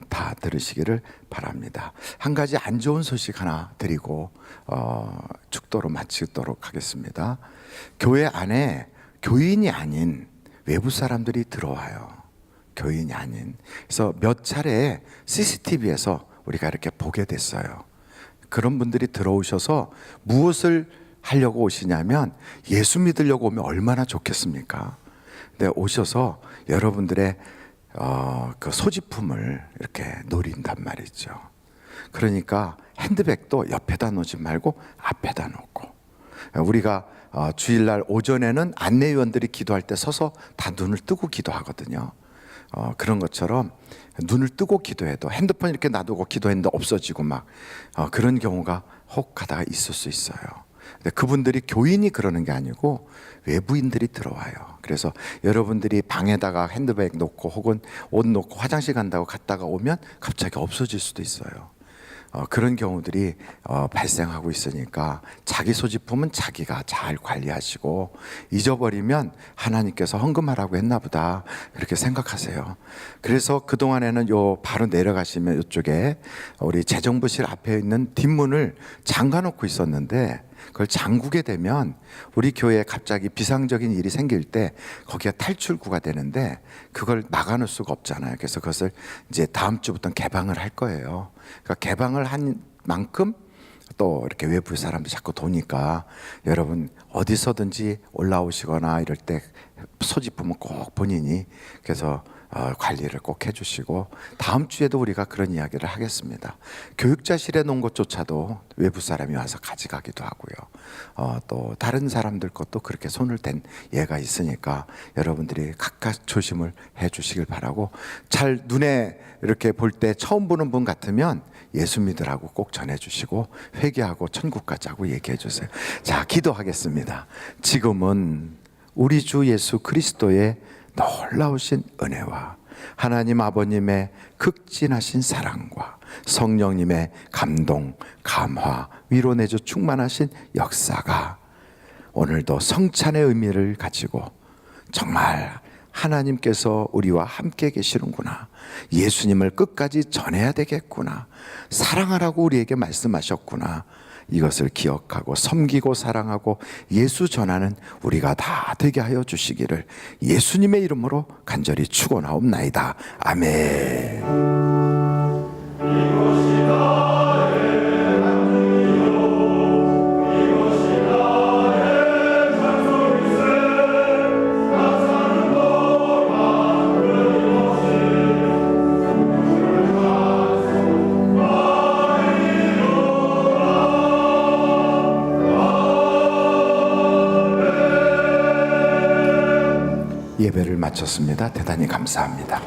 다 들으시기를 바랍니다. 한 가지 안 좋은 소식 하나 드리고 축도로 마치도록 하겠습니다. 교회 안에 교인이 아닌 외부 사람들이 들어와요. 교인이 아닌. 그래서 몇 차례 CCTV에서 우리가 이렇게 보게 됐어요. 그런 분들이 들어오셔서 무엇을 하려고 오시냐면 예수 믿으려고 오면 얼마나 좋겠습니까? 근데 오셔서 여러분들의 그 소지품을 이렇게 노린단 말이죠. 그러니까 핸드백도 옆에다 놓지 말고 앞에다 놓고, 우리가 주일날 오전에는 안내위원들이 기도할 때 서서 다 눈을 뜨고 기도하거든요. 그런 것처럼 눈을 뜨고 기도해도 핸드폰 이렇게 놔두고 기도했는데 없어지고 막 그런 경우가 혹 가다가 있을 수 있어요. 근데 그분들이 교인이 그러는 게 아니고 외부인들이 들어와요. 그래서 여러분들이 방에다가 핸드백 놓고 혹은 옷 놓고 화장실 간다고 갔다가 오면 갑자기 없어질 수도 있어요. 그런 경우들이 발생하고 있으니까 자기 소지품은 자기가 잘 관리하시고, 잊어버리면 하나님께서 헌금하라고 했나 보다 그렇게 생각하세요. 그래서 그동안에는 요 바로 내려가시면 이쪽에 우리 재정부실 앞에 있는 뒷문을 잠가 놓고 있었는데, 그걸 잠그게 되면 우리 교회에 갑자기 비상적인 일이 생길 때 거기가 탈출구가 되는데 그걸 막아놓을 수가 없잖아요. 그래서 그것을 이제 다음 주부터는 개방을 할 거예요. 그러니까 개방을 한 만큼 또 이렇게 외부 사람들이 자꾸 도니까 여러분 어디서든지 올라오시거나 이럴 때 소지품은 꼭 본인이 그래서 관리를 꼭 해주시고, 다음 주에도 우리가 그런 이야기를 하겠습니다. 교육자실에 놓은 것조차도 외부 사람이 와서 가져가기도 하고요. 또 다른 사람들 것도 그렇게 손을 댄 예가 있으니까 여러분들이 각각 조심을 해주시길 바라고, 잘 눈에 이렇게 볼 때 처음 보는 분 같으면 예수 믿으라고 꼭 전해주시고 회개하고 천국 가자고 얘기해 주세요. 자, 기도하겠습니다. 지금은 우리 주 예수 그리스도의 놀라우신 은혜와 하나님 아버님의 극진하신 사랑과 성령님의 감동, 감화, 위로 내줘 충만하신 역사가 오늘도 성찬의 의미를 가지고 정말 하나님께서 우리와 함께 계시는구나, 예수님을 끝까지 전해야 되겠구나, 사랑하라고 우리에게 말씀하셨구나, 이것을 기억하고 섬기고 사랑하고 예수 전하는 우리가 다 되게 하여 주시기를 예수님의 이름으로 간절히 축원하옵나이다. 아멘. 예배를 마쳤습니다. 대단히 감사합니다.